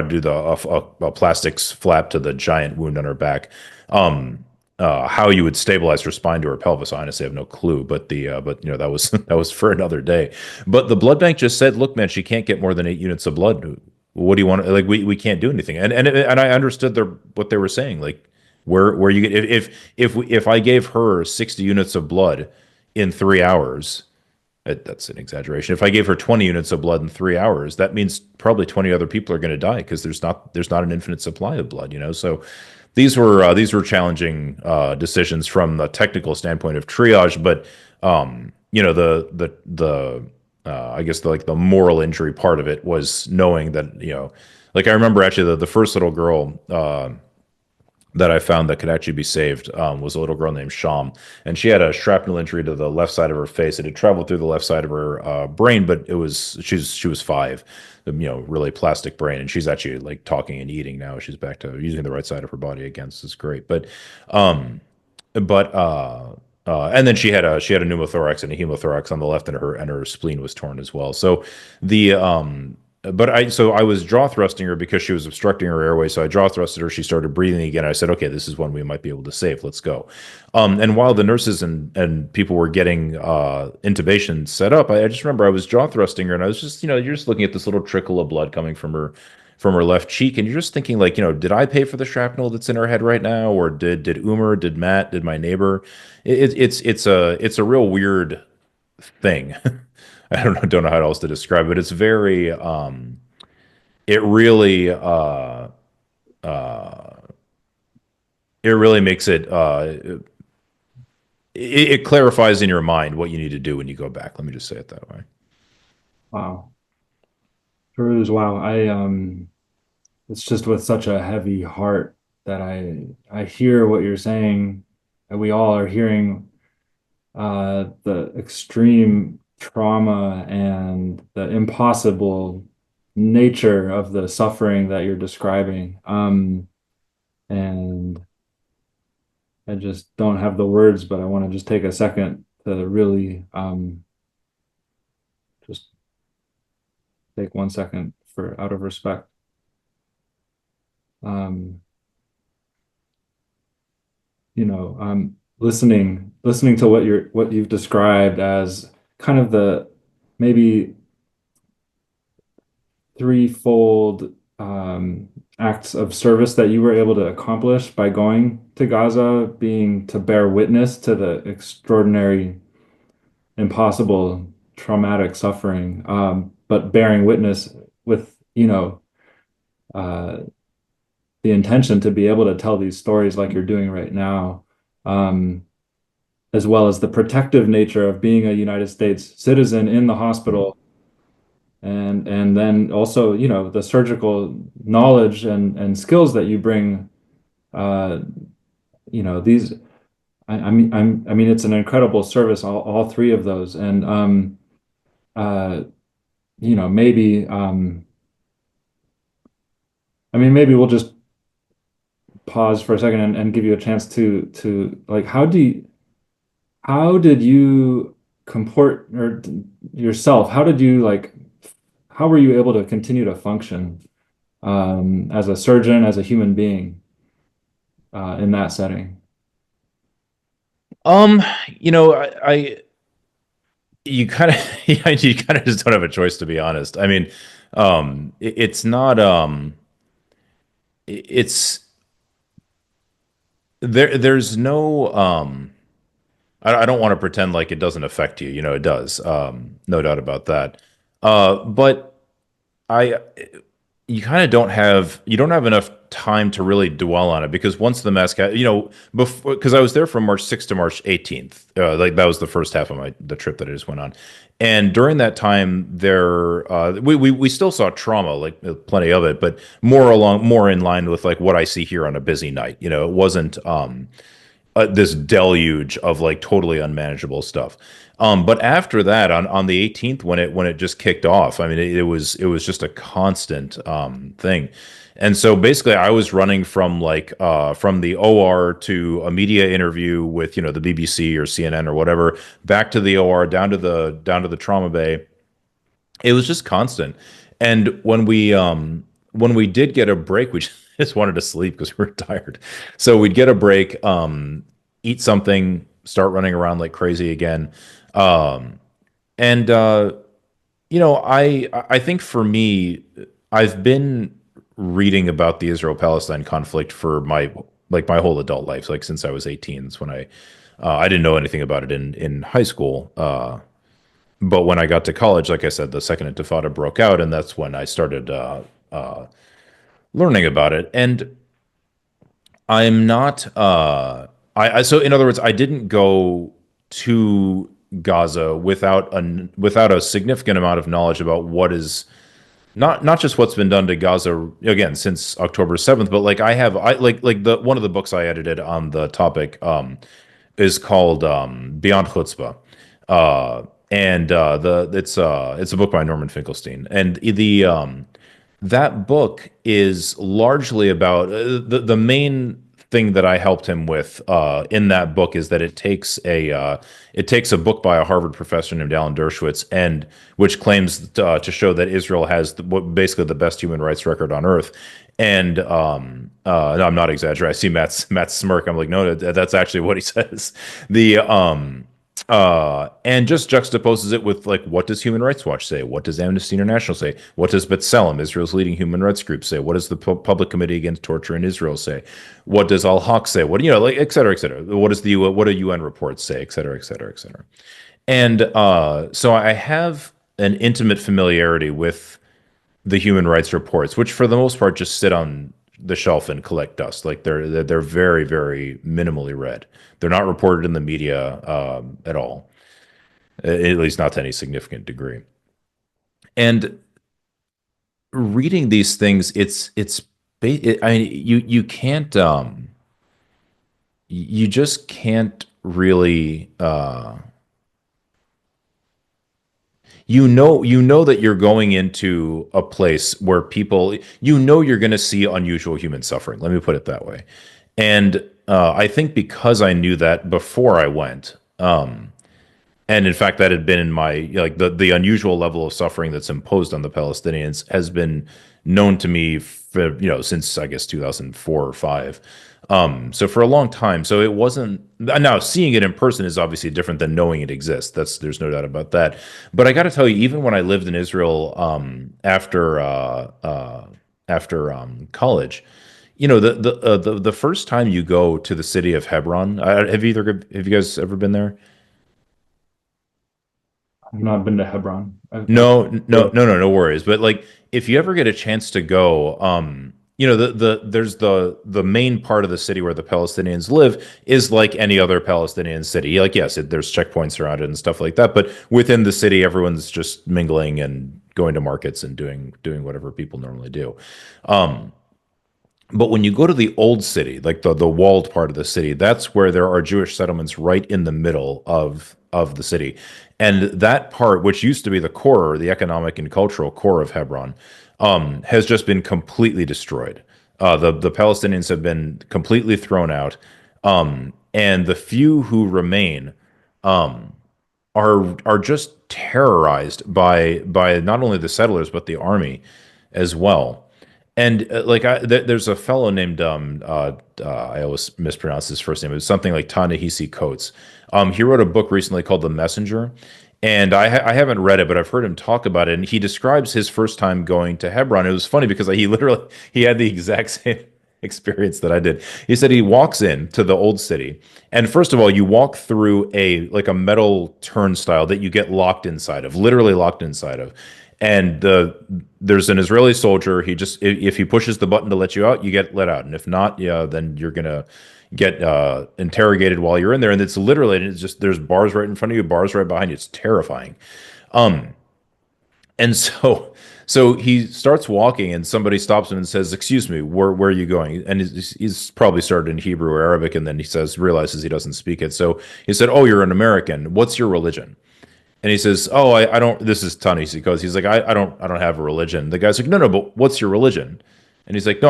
do a plastics flap to the giant wound on her back. How you would stabilize her spine to her pelvis, I honestly have no clue. But that was that was for another day. But the blood bank just said, "Look, man, she can't get more than 8 units of blood. What do you want? Like we can't do anything." And I understood what they were saying. Like where you get if I gave her 60 units of blood in 3 hours. That's an exaggeration. If I gave her 20 units of blood in 3 hours, that means probably 20 other people are going to die because there's not an infinite supply of blood, So these were challenging decisions from the technical standpoint of triage, but the I guess the moral injury part of it was knowing that like I remember actually the first little girl that I found that could actually be saved was a little girl named Sham, and she had a shrapnel injury to the left side of her face. It had traveled through the left side of her brain, but she was 5, really plastic brain, and she's actually like talking and eating now. She's back to using the right side of her body again, so it's great. And then she had a pneumothorax and a hemothorax on the left, and her spleen was torn as well. So the so I was jaw thrusting her because she was obstructing her airway. So I jaw thrusted her. She started breathing again. I said, "Okay, this is one we might be able to save. Let's go." And while the nurses and people were getting intubation set up, I just remember I was jaw thrusting her, and I was just, you're just looking at this little trickle of blood coming from her left cheek, and you're just thinking like, did I pay for the shrapnel that's in her head right now, or did Umer, did Matt, did my neighbor? It's a real weird thing. I don't know how else to describe it. It's very it really uh it really makes it clarifies in your mind what you need to do when you go back. Let me just say it that way. Wow. Feroze, wow. It's just with such a heavy heart that I hear what you're saying, and we all are hearing the extreme trauma and the impossible nature of the suffering that you're describing. And I just don't have the words, but I want to just take a second to really just take 1 second for out of respect. Um, listening to what you've described as kind of the maybe threefold acts of service that you were able to accomplish by going to Gaza, being to bear witness to the extraordinary, impossible, traumatic suffering, but bearing witness with, uh, the intention to be able to tell these stories like you're doing right now, um, as well as the protective nature of being a United States citizen in the hospital, and then also, the surgical knowledge and skills that you bring. Uh, these. I mean, it's an incredible service, all three of those, and uh, maybe maybe we'll just pause for a second and give you a chance to like how did you comport or yourself? How did you like how were you able to continue to function as a surgeon, as a human being in that setting? Um, you know, you kind of you kind of just don't have a choice, to be honest. I mean, it's not it's there's no I don't want to pretend like it doesn't affect you. You know, it does. No doubt about that. But I you don't have enough time to really dwell on it because once the mask, before because I was there from March 6th to March 18th, like that was the first half of the trip that I just went on, and during that time we still saw trauma, like plenty of it, but more in line with like what I see here on a busy night. You know, it wasn't this deluge of like totally unmanageable stuff. But after that, on the 18th, when it just kicked off, I mean, it was just a constant thing. And so basically, I was running from from the OR to a media interview with the BBC or CNN or whatever, back to the OR, down to the trauma bay. It was just constant. And when we did get a break, we just wanted to sleep because we were tired. So we'd get a break, eat something, start running around like crazy again. Um, and I think for me, I've been reading about the Israel-Palestine conflict for my whole adult life, like since I was 18. That's when I didn't know anything about it in high school. But when I got to college, like I said, the second Intifada broke out, and that's when I started learning about it. And I'm not. So in other words, I didn't go to Gaza without a significant amount of knowledge about what is not just what's been done to Gaza again since October 7th, but like I like the one of the books I edited on the topic is called Beyond Chutzpah. And it's a book by Norman Finkelstein, and that book is largely about the main thing that I helped him with in that book is that it takes a book by a Harvard professor named Alan Dershowitz and which claims to show that Israel has basically the best human rights record on earth. And no, I'm not exaggerating. I see Matt's smirk. I'm like, no, that's actually what he says. The and just juxtaposes it with like what does Human Rights Watch say? What does Amnesty International say? What does B'Tselem, Israel's leading human rights group, say? What does the Public Committee Against Torture in Israel say? What does Al Haq say? What like et cetera, et cetera. What does what do UN reports say? Et cetera, et cetera, et cetera. And so I have an intimate familiarity with the human rights reports, which for the most part just sit on the shelf and collect dust. Like they're very very minimally read. They're not reported in the media at all, at least not to any significant degree. And reading these things, I mean, you can't you just can't really you know that you're going into a place where people, you're going to see unusual human suffering. Let me put it that way. And I think because I knew that before I went, and in fact, that had been in my, like, the unusual level of suffering that's imposed on the Palestinians has been known to me for, since I guess 2004 or five. So for a long time. So it wasn't, now seeing it in person is obviously different than knowing it exists. There's no doubt about that. But I got to tell you, even when I lived in Israel, after college, the first time you go to the city of Hebron, have you guys ever been there? I've not been to Hebron. I've No, no, no, no, no worries. But like, if you ever get a chance to go, there's the main part of the city where the Palestinians live is like any other Palestinian city. Like, yes, there's checkpoints around it and stuff like that, but within the city, everyone's just mingling and going to markets and doing whatever people normally do. Um, but when you go to the old city, like the walled part of the city, that's where there are Jewish settlements right in the middle of the city. And that part, which used to be the core, the economic and cultural core of Hebron, has just been completely destroyed. The Palestinians have been completely thrown out, and the few who remain are just terrorized by not only the settlers but the army as well. And there's a fellow named I always mispronounce his first name. It's something like Ta-Nehisi Coates. He wrote a book recently called The Messenger, and I haven't read it, but I've heard him talk about it. And he describes his first time going to Hebron. It was funny because he had the exact same experience that I did. He said he walks in to the old city, and first of all, you walk through a metal turnstile that you get locked inside of, literally locked inside of. And there's an Israeli soldier. He just, if he pushes the button to let you out, you get let out, and if not, yeah, then you're gonna get interrogated while you're in there. And it's literally, and it's just, there's bars right in front of you, bars right behind you. It's terrifying. Um, and so he starts walking, and somebody stops him and says, "Excuse me, where are you going?" And he's probably started in Hebrew or Arabic, and then he realizes he doesn't speak it. So he said, "Oh, you're an American. What's your religion?" And he says, "Oh, I don't." This is Tunis. He goes, he's like, I don't have a religion." The guy's like, "No, no, but what's your religion?" And he's like, "No,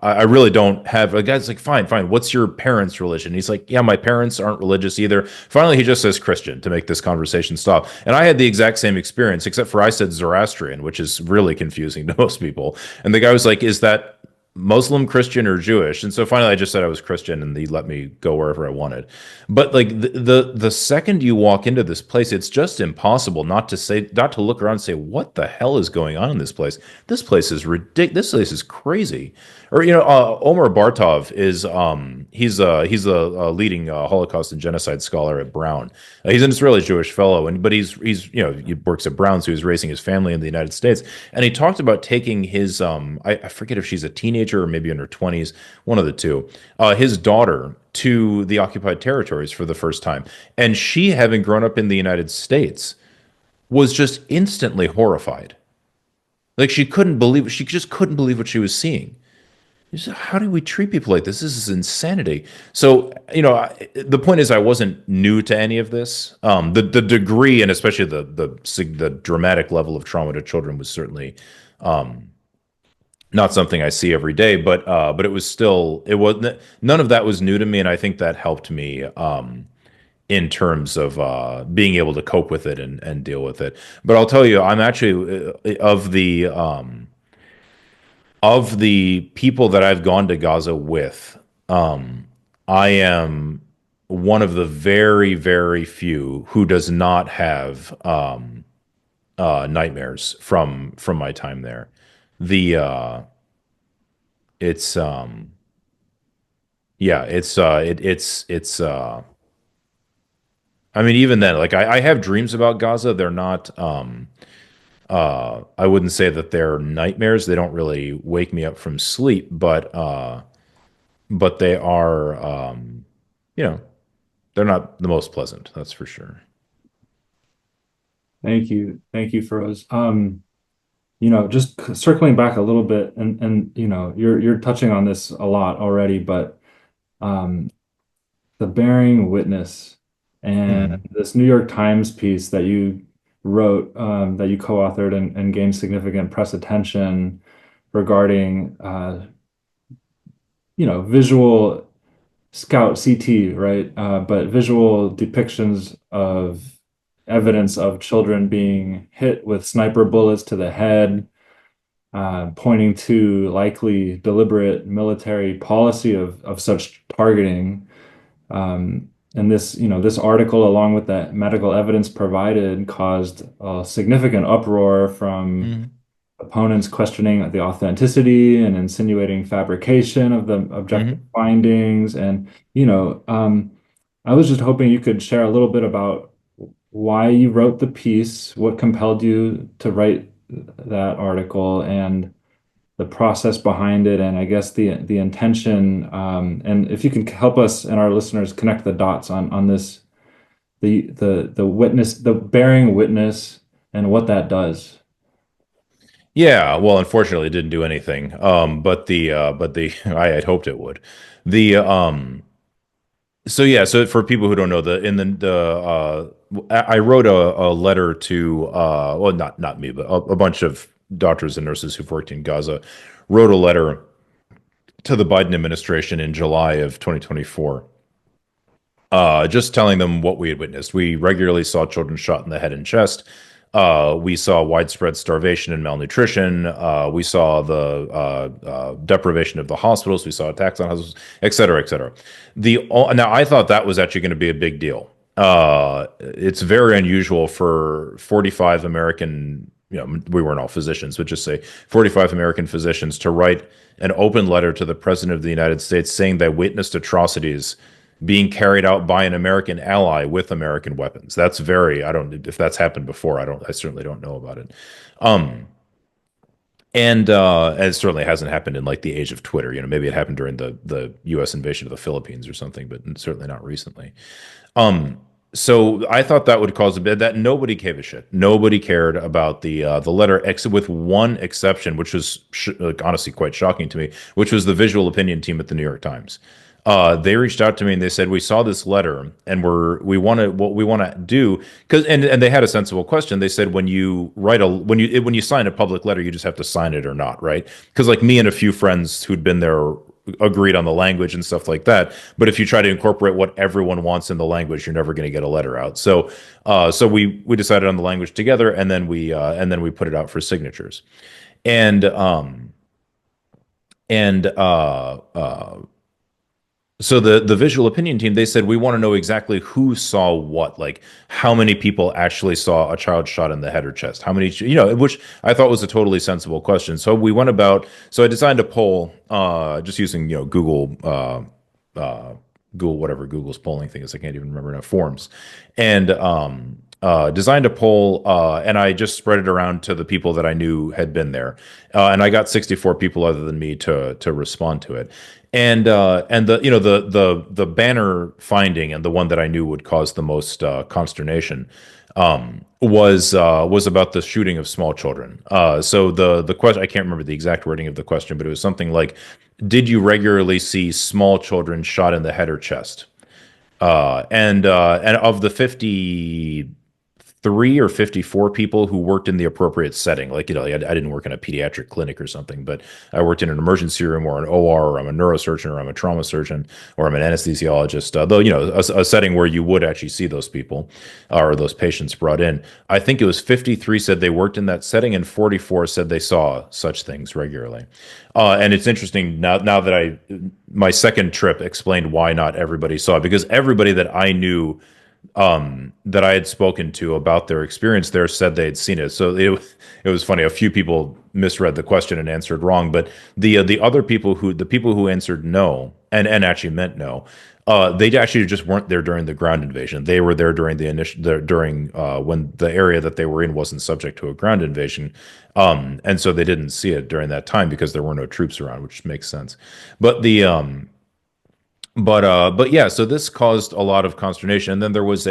I really don't have." The guy's like, "Fine, fine. What's your parents' religion?" And he's like, "Yeah, my parents aren't religious either." Finally, he just says Christian to make this conversation stop. And I had the exact same experience, except for I said Zoroastrian, which is really confusing to most people. And the guy was like, "Is that Muslim, Christian, or Jewish?" And so finally, I just said I was Christian, and he let me go wherever I wanted. But like the second you walk into this place, it's just impossible not to look around and say, "What the hell is going on in this place? This place is ridiculous. This place is crazy." Or Omar Bartov is he's a leading Holocaust and genocide scholar at Brown. He's an Israeli Jewish fellow, and but he's he works at Brown, so he's raising his family in the United States. And he talked about taking his I forget if she's a teenager or maybe in her 20s, one of the two, his daughter to the occupied territories for the first time. And she, having grown up in the United States, was just instantly horrified. Like she just couldn't believe what she was seeing. She said, "How do we treat people like this? This is insanity." So, the point is, I wasn't new to any of this. The degree and especially the dramatic level of trauma to children was certainly um, not something I see every day, but it was still, it wasn't, none of that was new to me, and I think that helped me in terms of being able to cope with it and deal with it. But I'll tell you, I'm actually of the people that I've gone to Gaza with, I am one of the very, very few who does not have nightmares from my time there. The it's Yeah, it's I mean, even then, like, I have dreams about Gaza. They're not I wouldn't say that they're nightmares. They don't really wake me up from sleep, but they are you know, they're not the most pleasant, that's for sure. Thank you, Feroze. Just circling back a little bit, and you're touching on this a lot already, but um, the bearing witness and Mhm. this New York Times piece that you wrote that you co-authored and gained significant press attention regarding visual scout CT, right? But visual depictions of evidence of children being hit with sniper bullets to the head, pointing to likely deliberate military policy of such targeting. And this article, along with that medical evidence provided, caused a significant uproar from Mhm. opponents questioning the authenticity and insinuating fabrication of the objective Mhm. findings. And, I was just hoping you could share a little bit about why you wrote the piece, what compelled you to write that article, and the process behind it, and I guess the intention. And if you can help us and our listeners connect the dots on this, the witness, the bearing witness, and what that does. Yeah, well, unfortunately, it didn't do anything. But the I had hoped it would. The So yeah, so for people who don't know, the in I wrote a letter to well, not me, but a bunch of doctors and nurses who've worked in Gaza wrote a letter to the Biden administration in July of 2024, just telling them what we had witnessed. We regularly saw children shot in the head and chest. We saw widespread starvation and malnutrition. We saw the deprivation of the hospitals. We saw attacks on hospitals, et cetera, et cetera. Now, I thought that was actually going to be a big deal. It's very unusual for 45 American, we weren't all physicians, but just say 45 American physicians to write an open letter to the President of the United States saying they witnessed atrocities being carried out by an American ally with American weapons. That's very, I don't, if that's happened before, I certainly don't know about it. Um, and it certainly hasn't happened in like the age of Twitter. Maybe it happened during the U.S. invasion of the Philippines or something, but certainly not recently. Um, so I thought that would cause a bit that nobody gave a shit. Nobody cared about the letter, except with one exception, which was like, honestly quite shocking to me, which was the visual opinion team at the New York Times. They reached out to me and they said, "We saw this letter and we want to what we want to do because and they had a sensible question. They said when you sign a public letter, you just have to sign it or not, right? Because like me and a few friends who'd been there agreed on the language and stuff like that. But if you try to incorporate what everyone wants in the language, you're never going to get a letter out. So we decided on the language together, and then we put it out for signatures, and um and so the visual opinion team, they said we want to know exactly who saw what, like how many people actually saw a child shot in the head or chest, how many, which I thought was a totally sensible question. So we went about, so I designed a poll, just using uh, Google, whatever Google's polling thing is, I can't even remember now, forms, and designed a poll, and I just spread it around to the people that I knew had been there, and I got 64 people other than me to respond to it. And the banner finding, and the one that I knew would cause the most consternation, was about the shooting of small children. So the question, I can't remember the exact wording of the question, but it was something like, "Did you regularly see small children shot in the head or chest?" And of the 53 or 54 people who worked in the appropriate setting, like, I didn't work in a pediatric clinic or something, but I worked in an emergency room or an OR, or I'm a neurosurgeon, or I'm a trauma surgeon, or I'm an anesthesiologist, though, a setting where you would actually see those people, or those patients brought in. I think it was 53 said they worked in that setting, and 44 said they saw such things regularly. And it's interesting now that my second trip explained why not everybody saw it, because everybody that I knew, that I had spoken to about their experience there, said they had seen it. So it was funny. A few people misread the question and answered wrong, but the people who answered no and actually meant no, they actually just weren't there during the ground invasion. They were there during during when the area that they were in wasn't subject to a ground invasion, and so they didn't see it during that time because there were no troops around, which makes sense. But the but yeah, so this caused a lot of consternation. And then there was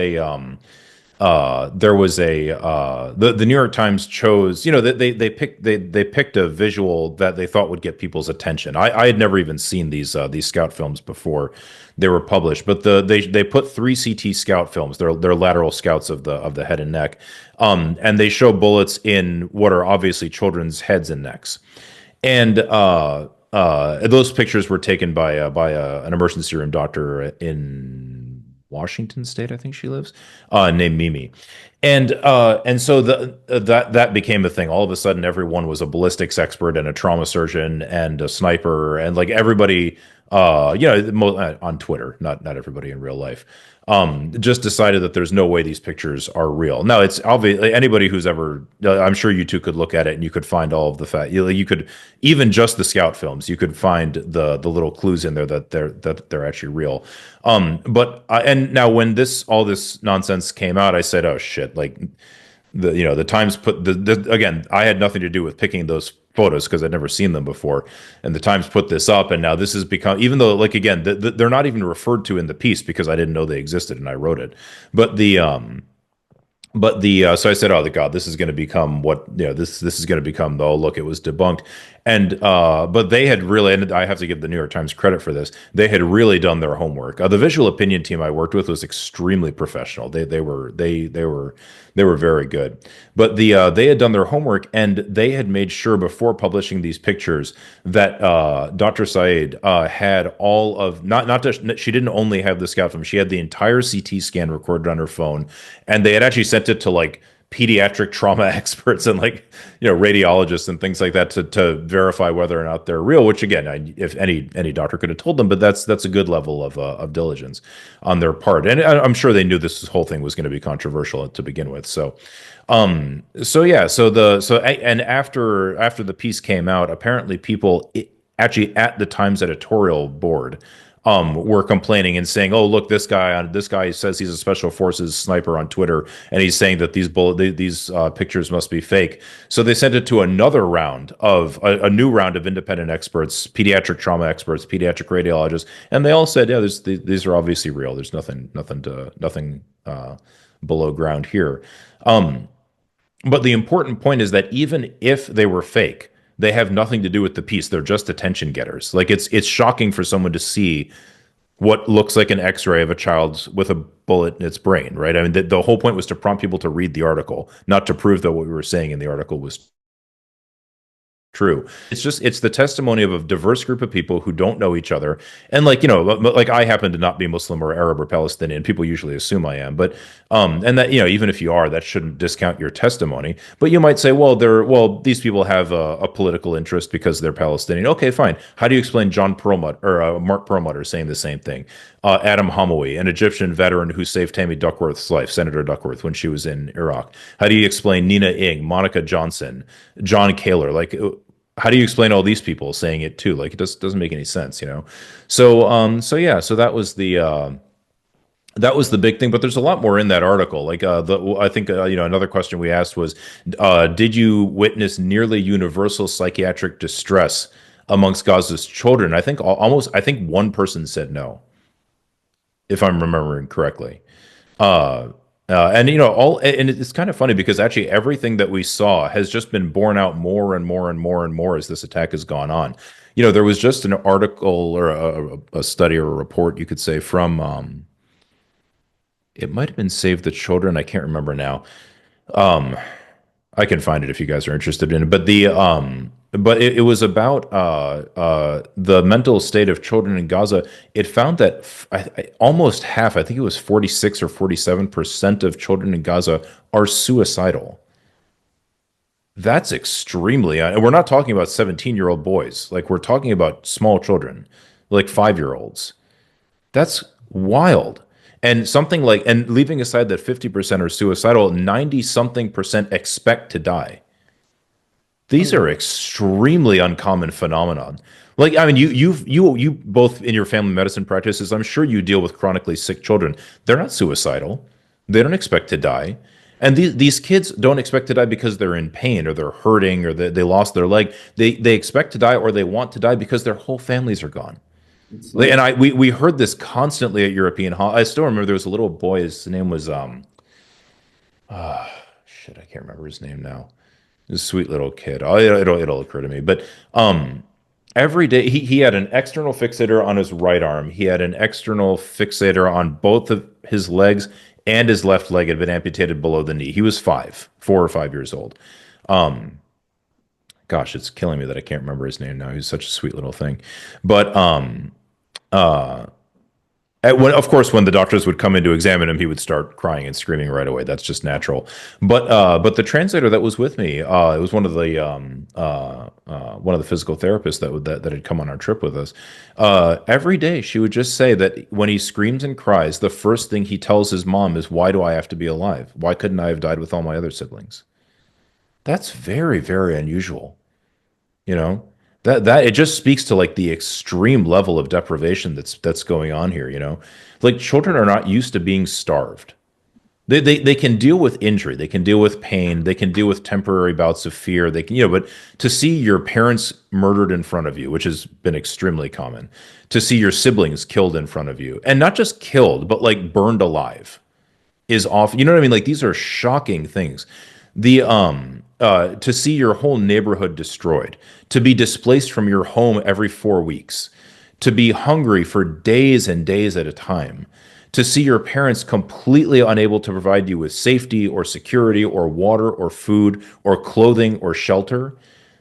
there was the New York Times chose, they picked a visual that they thought would get people's attention. I had never even seen these scout films before they were published, but they put three CT scout films. They're lateral scouts of the head and neck, and they show bullets in what are obviously children's heads and necks. And those pictures were taken by an emergency room doctor in Washington State, I think she lives, named Mimi. And so that became a thing. All of a sudden, everyone was a ballistics expert and a trauma surgeon and a sniper, and like everybody, on Twitter, not everybody in real life, just decided that there's no way these pictures are real. Now, it's obvious. Anybody who's ever, I'm sure you two could look at it and you could find all of the fact. You could even just the scout films, you could find the little clues in there that they're actually real. And now when all this nonsense came out, I said, oh shit, like the Times put again, I had nothing to do with picking those photos because I'd never seen them before, and the Times put this up, and now this has become, even though, like, again, they're not even referred to in the piece because I didn't know they existed and I wrote it, but so I said, oh the God, this is going to become what, this is going to become the, oh look, it was debunked. And but they had really, and I have to give the New York Times credit for this, they had really done their homework. The visual opinion team I worked with was extremely professional. They were very good. But they had done their homework, and they had made sure before publishing these pictures that Dr. Saeed had all of, not just, she didn't only have the scout film, she had the entire CT scan recorded on her phone, and they had actually sent it to like pediatric trauma experts and like radiologists and things like that to verify whether or not they're real. Which again, if any doctor could have told them, but that's a good level of diligence on their part. And I'm sure they knew this whole thing was going to be controversial to begin with. And after the piece came out, apparently people actually at the Times editorial board were complaining and saying, "Oh, look, this guy says he's a special forces sniper on Twitter, and he's saying that these pictures must be fake." So they sent it to another round of a new round of independent experts, pediatric trauma experts, pediatric radiologists, and they all said, "Yeah, these are obviously real. There's nothing below ground here." But the important point is that even if they were fake, they have nothing to do with the piece. They're just attention getters. Like it's shocking for someone to see what looks like an X-ray of a child with a bullet in its brain, right? I mean, the whole point was to prompt people to read the article, not to prove that what we were saying in the article was true. It's the testimony of a diverse group of people who don't know each other. And like I happen to not be Muslim or Arab or Palestinian. People usually assume I am, but and that, even if you are, that shouldn't discount your testimony. But you might say, well, these people have a political interest because they're Palestinian. Okay, fine. How do you explain John Perlmutter or Mark Perlmutter saying the same thing? Adam Homowy, an Egyptian veteran who saved Tammy Duckworth's life, Senator Duckworth, when she was in Iraq. How do you explain Nina Ing, Monica Johnson, John Kaler? Like, how do you explain all these people saying it too? Like, it doesn't make any sense. So that was the big thing. But there's a lot more in that article. Like, I think another question we asked was, did you witness nearly universal psychiatric distress amongst Gaza's children? I think one person said no, if I'm remembering correctly. And it's kind of funny because actually everything that we saw has just been borne out more and more and more and more as this attack has gone on. There was just an article or a study or a report, you could say, from it might have been Save the Children. I can't remember now. Um, I can find it if you guys are interested in it. But it was about the mental state of children in Gaza. It found that almost half, I think it was 46 or 47% of children in Gaza are suicidal. That's extremely, and we're not talking about 17-year-old boys. Like, we're talking about small children, like 5-year-olds. That's wild. And leaving aside that 50% are suicidal, 90 something percent expect to die. These are extremely uncommon phenomenon. Like, I mean, you both in your family medicine practices, I'm sure you deal with chronically sick children. They're not suicidal. They don't expect to die. And these kids don't expect to die because they're in pain or they're hurting or they lost their leg. They expect to die or they want to die because their whole families are gone. It's And like, we heard this constantly at European. I still remember there was a little boy. His name was uh, shit, I can't remember his name now. This sweet little kid. Oh, it'll occur to me. But um, every day he had an external fixator on his right arm. He had an external fixator on both of his legs, and his left leg had been amputated below the knee. He was 4 or 5 years old. Um, Gosh, it's killing me that I can't remember his name now. He's such a sweet little thing. But uh, of course, when the doctors would come in to examine him, he would start crying and screaming right away. That's just natural. But the translator that was with me, it was one of the physical therapists that had come on our trip with us. Every day, she would just say that when he screams and cries, the first thing he tells his mom is, "Why do I have to be alive? Why couldn't I have died with all my other siblings?" That's very, very unusual. You know, that it just speaks to like the extreme level of deprivation that's going on here. Like children are not used to being starved. They can deal with injury, they can deal with pain, they can deal with temporary bouts of fear. They can, but to see your parents murdered in front of you, which has been extremely common, to see your siblings killed in front of you, and not just killed, but like burned alive is off. You know what I mean? Like these are shocking things. To see your whole neighborhood destroyed, to be displaced from your home every 4 weeks, to be hungry for days and days at a time, to see your parents completely unable to provide you with safety or security or water or food or clothing or shelter.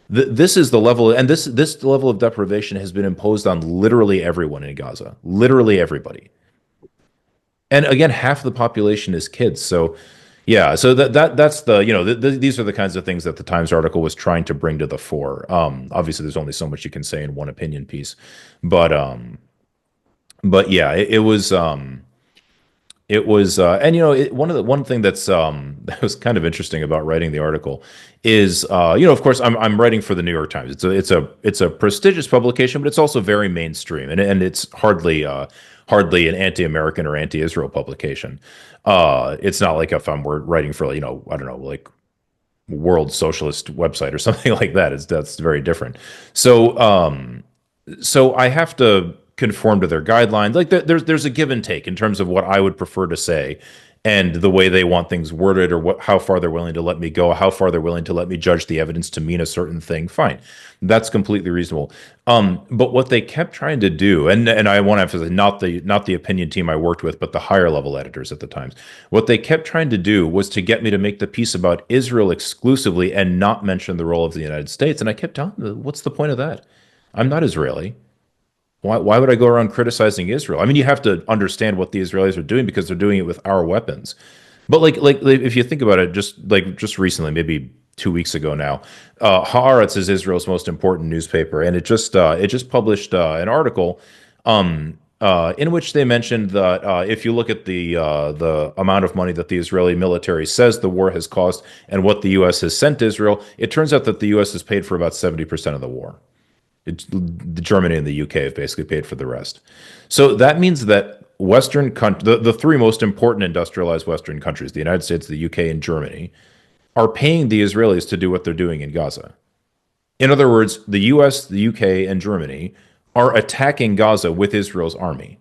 This is the level, and this level of deprivation has been imposed on literally everyone in Gaza, literally everybody. And again, half the population is kids. So, yeah. So that's the these are the kinds of things that the Times article was trying to bring to the fore. Obviously, there's only so much you can say in one opinion piece, but yeah, and one thing that's that was kind of interesting about writing the article is of course I'm writing for the New York Times. It's a prestigious publication, but it's also very mainstream, and it's hardly an anti-American or anti-Israel publication. It's not like if I'm writing for I don't know, like World Socialist website or something like that. That's very different. So I have to conform to their guidelines. Like there's a give and take in terms of what I would prefer to say and the way they want things worded, or how far they're willing to let me go, how far they're willing to let me judge the evidence to mean a certain thing. Fine, that's completely reasonable. But what they kept trying to do, and I want to emphasize, not the opinion team I worked with, but the higher level editors at the Times, what they kept trying to do was to get me to make the piece about Israel exclusively and not mention the role of the United States. And I kept telling them, what's the point of that? I'm not Israeli. Why would I go around criticizing Israel? I mean, you have to understand what the Israelis are doing because they're doing it with our weapons. But like if you think about it, just recently, maybe 2 weeks ago now, Haaretz is Israel's most important newspaper, and it just published an article in which they mentioned that if you look at the amount of money that the Israeli military says the war has cost and what the U.S. has sent to Israel, it turns out that the U.S. has paid for about 70% of the war. Germany and the UK have basically paid for the rest. So that means that the three most important industrialized Western countries, the United States, the UK, and Germany, are paying the Israelis to do what they're doing in Gaza. In other words, the US, the UK, and Germany are attacking Gaza with Israel's army.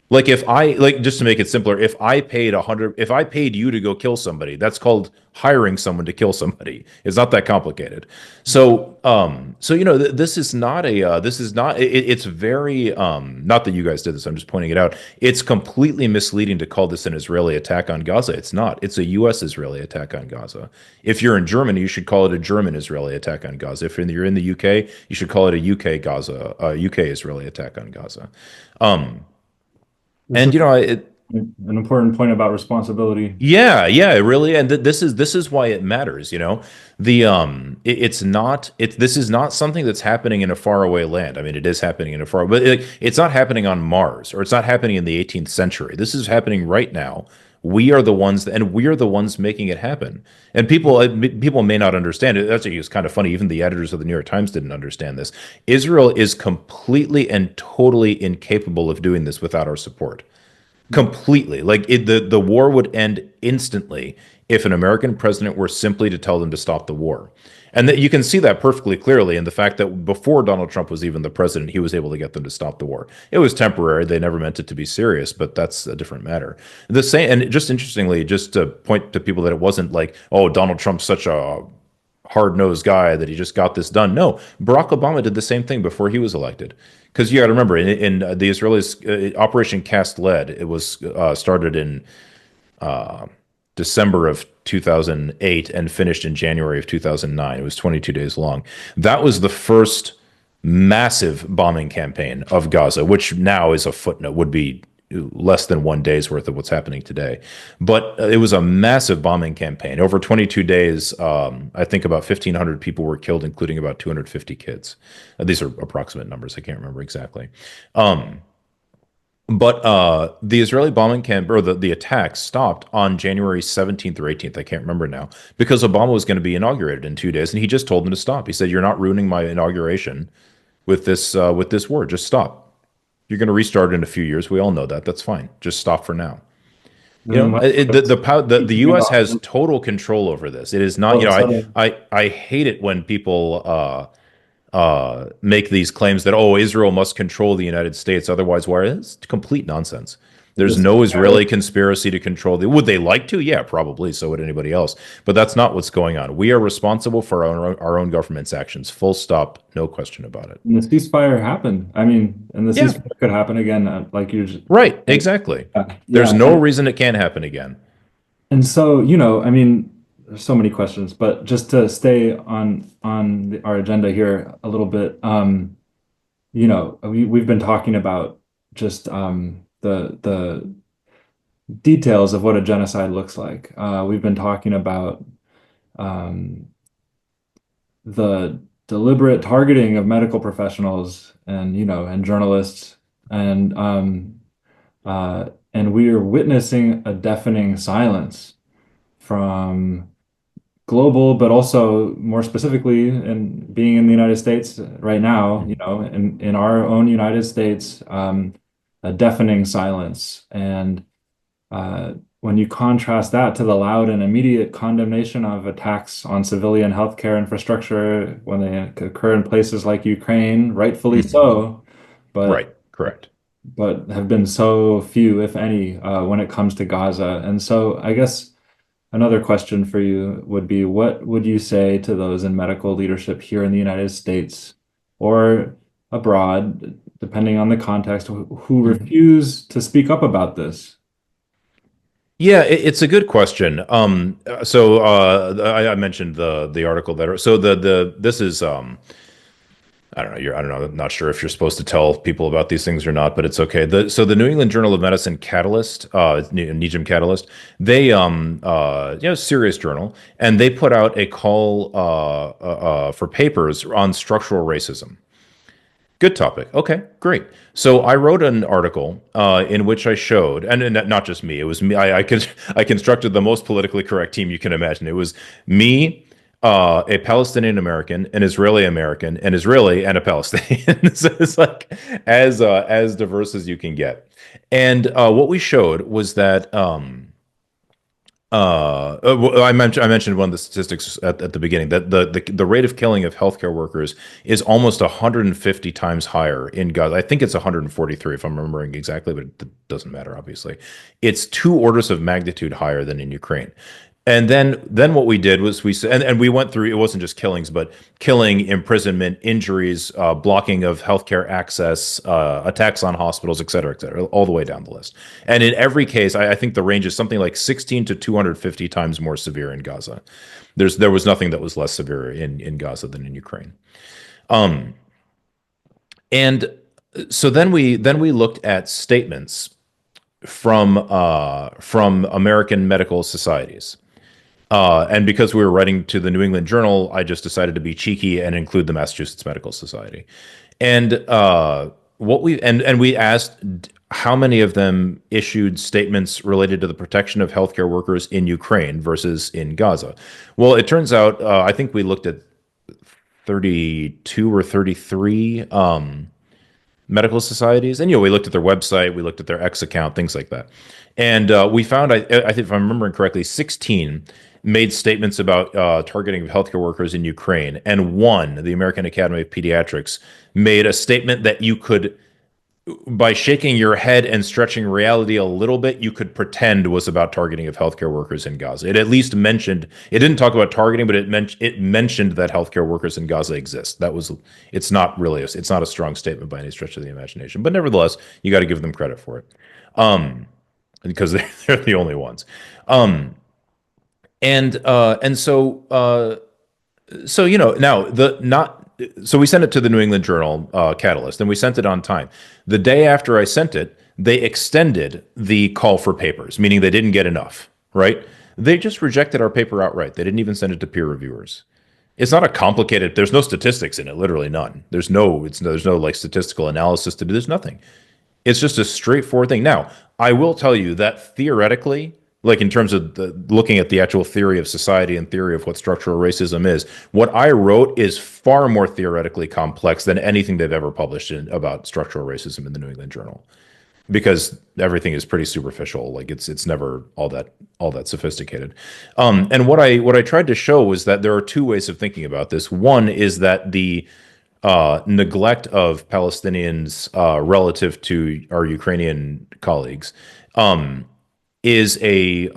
Like just to make it simpler, if I paid you to go kill somebody, that's called hiring someone to kill somebody. It's not that complicated. So this is not it's very not that you guys did this. I'm just pointing it out. It's completely misleading to call this an Israeli attack on Gaza. It's not. It's a U.S. Israeli attack on Gaza. If you're in Germany, you should call it a German Israeli attack on Gaza. If you're in the UK, you should call it a UK Israeli attack on Gaza. That's And an important point about responsibility. yeah, really, and this is why it matters. This is not something that's happening in a faraway land. I mean, it is happening in a far, but it's not happening on Mars, or it's not happening in the 18th century. This is happening right now. We are the ones making it happen. And people may not understand it. That's it's kind of funny. Even the editors of the New York Times didn't understand this. Israel is completely and totally incapable of doing this without our support. Completely. Like the war would end instantly if an American president were simply to tell them to stop the war. And that you can see that perfectly clearly in the fact that before Donald Trump was even the president, he was able to get them to stop the war. It was temporary. They never meant it to be serious, but that's a different matter. The same, and just interestingly, just to point to people that it wasn't like, oh, Donald Trump's such a hard-nosed guy that he just got this done. No, Barack Obama did the same thing before he was elected. Because you got to remember, in the Israelis, Operation Cast Lead, it was started in December of 2008 and finished in January of 2009. It was 22 days long. That was the first massive bombing campaign of Gaza, which now is a footnote, would be less than 1 day's worth of what's happening today. But it was a massive bombing campaign. Over 22 days, I think about 1,500 people were killed, including about 250 kids. These are approximate numbers. I can't remember exactly. But the Israeli bombing camp or the attack stopped on January 17th or 18th. I can't remember now because Obama was going to be inaugurated in 2 days, and he just told them to stop. He said, "You're not ruining my inauguration with this war. Just stop. You're going to restart it in a few years. We all know that. That's fine. Just stop for now." You know, the U.S. has total control over this. It is not. You know, I hate it when people make these claims that, oh, Israel must control the United States, otherwise why? It's complete nonsense. There's no Israeli conspiracy to control the. Would they like to? Yeah, probably. So would anybody else. But that's not what's going on. We are responsible for our own government's actions. Full stop. No question about it. And the ceasefire happened. I mean, and the ceasefire could happen again, like you're just right. Exactly. There's no reason it can't happen again. And so, you know, I mean, there's so many questions, but just to stay on our agenda here a little bit, you know, we've been talking about just the details of what a genocide looks like. We've been talking about the deliberate targeting of medical professionals and, you know, and journalists, and we are witnessing a deafening silence from global, but also more specifically in being in the United States right now, you know, in our own United States, a deafening silence. And when you contrast that to the loud and immediate condemnation of attacks on civilian healthcare infrastructure when they occur in places like Ukraine, rightfully so, but right, correct, but have been so few, if any, when it comes to Gaza. And so I guess another question for you would be, what would you say to those in medical leadership here in the United States or abroad, depending on the context, who refuse to speak up about this? Yeah, it's a good question. I mentioned the article that. So this is I don't know. I don't know. I'm not sure if you're supposed to tell people about these things or not, but it's okay. The New England Journal of Medicine Catalyst, NEJM Catalyst, they serious journal, and they put out a call for papers on structural racism. Good topic. Okay, great. So I wrote an article in which I showed, and not just me. It was me. I constructed the most politically correct team you can imagine. It was me, a Palestinian American, an Israeli American, an Israeli, and a Palestinian. So it's like as diverse as you can get. And what we showed was that I mentioned one of the statistics at the beginning that the rate of killing of healthcare workers is almost 150 times higher in Gaza. I think it's 143 if I'm remembering exactly, but it doesn't matter. Obviously, it's 2 orders of magnitude higher than in Ukraine. And then what we did was we went through. It wasn't just killings, but killing, imprisonment, injuries, blocking of healthcare access, attacks on hospitals, et cetera, all the way down the list. And in every case, I think the range is something like 16 to 250 times more severe in Gaza. There was nothing that was less severe in Gaza than in Ukraine. And so then we looked at statements from American medical societies. And because we were writing to the New England Journal, I just decided to be cheeky and include the Massachusetts Medical Society. And we asked how many of them issued statements related to the protection of healthcare workers in Ukraine versus in Gaza. Well, it turns out I think we looked at 32 or 33 medical societies, and we looked at their website, we looked at their X account, things like that, and we found, I think if I'm remembering correctly, 16 made statements about targeting of healthcare workers in Ukraine, and one, the American Academy of Pediatrics, made a statement that you could, by shaking your head and stretching reality a little bit, you could pretend was about targeting of healthcare workers in Gaza. It at least mentioned, it didn't talk about targeting, but it mentioned that healthcare workers in Gaza exist. That was, it's not really, it's not a strong statement by any stretch of the imagination, but nevertheless, you got to give them credit for it, because they're the only ones. And so now the not so we sent it to the New England Journal Catalyst, and we sent it on time. The day after I sent it, they extended the call for papers, meaning they didn't get enough, right? They just rejected our paper outright. They didn't even send it to peer reviewers. It's not a complicated, there's no statistics in it, literally none. There's no like statistical analysis to do. There's nothing. It's just a straightforward thing. Now, I will tell you that theoretically, like in terms of looking at the actual theory of society and theory of what structural racism is, what I wrote is far more theoretically complex than anything they've ever published about structural racism in the New England Journal, because everything is pretty superficial. Like it's never all that sophisticated. And what I tried to show was that there are two ways of thinking about this. One is that the neglect of Palestinians relative to our Ukrainian colleagues is a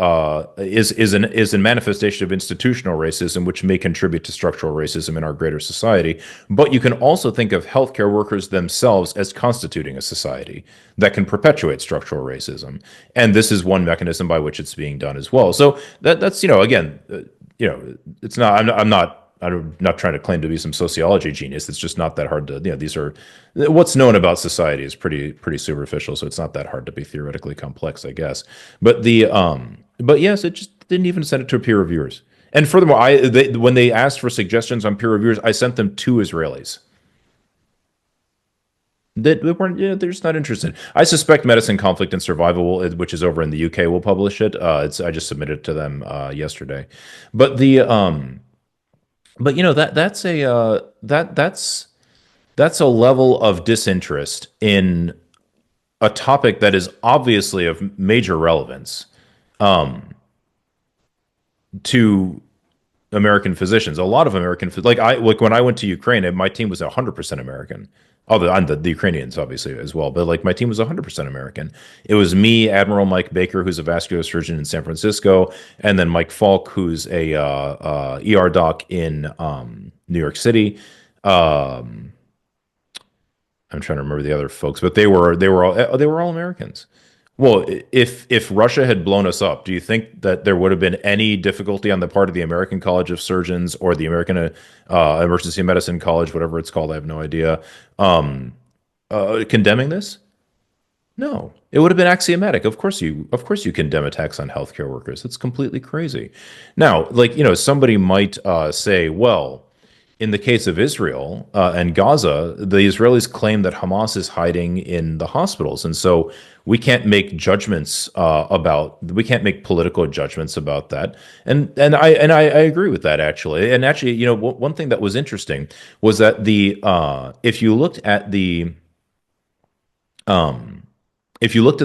manifestation of institutional racism, which may contribute to structural racism in our greater society. But you can also think of healthcare workers themselves as constituting a society that can perpetuate structural racism, and this is one mechanism by which it's being done as well. So that's again, it's not. I'm not trying to claim to be some sociology genius. It's just not that hard to, these are, what's known about society is pretty superficial. So it's not that hard to be theoretically complex, I guess. But but yes, it just didn't even send it to peer reviewers. And furthermore, when they asked for suggestions on peer reviewers, I sent them to Israelis. They weren't, they're just not interested. I suspect Medicine, Conflict, and Survival, which is over in the UK, will publish it. I just submitted it to them yesterday. But but that's a level of disinterest in a topic that is obviously of major relevance to American physicians. A lot of American, like when I went to Ukraine, my team was 100% American. Although I'm the Ukrainians obviously as well, but like my team was 100% American. It was me, Admiral Mike Baker, who's a vascular surgeon in San Francisco, and then Mike Falk, who's a ER doc in New York City. I'm trying to remember the other folks, but they were all Americans. Well, if Russia had blown us up, do you think that there would have been any difficulty on the part of the American College of Surgeons or the American Emergency Medicine College, whatever it's called? I have no idea. Condemning this? No, it would have been axiomatic. Of course you condemn attacks on healthcare workers. It's completely crazy. Now, somebody might say, well, in the case of Israel and Gaza, the Israelis claim that Hamas is hiding in the hospitals, and so we can't make we can't make political judgments about that. And I agree with that actually. And actually, one thing that was interesting was that if you looked at the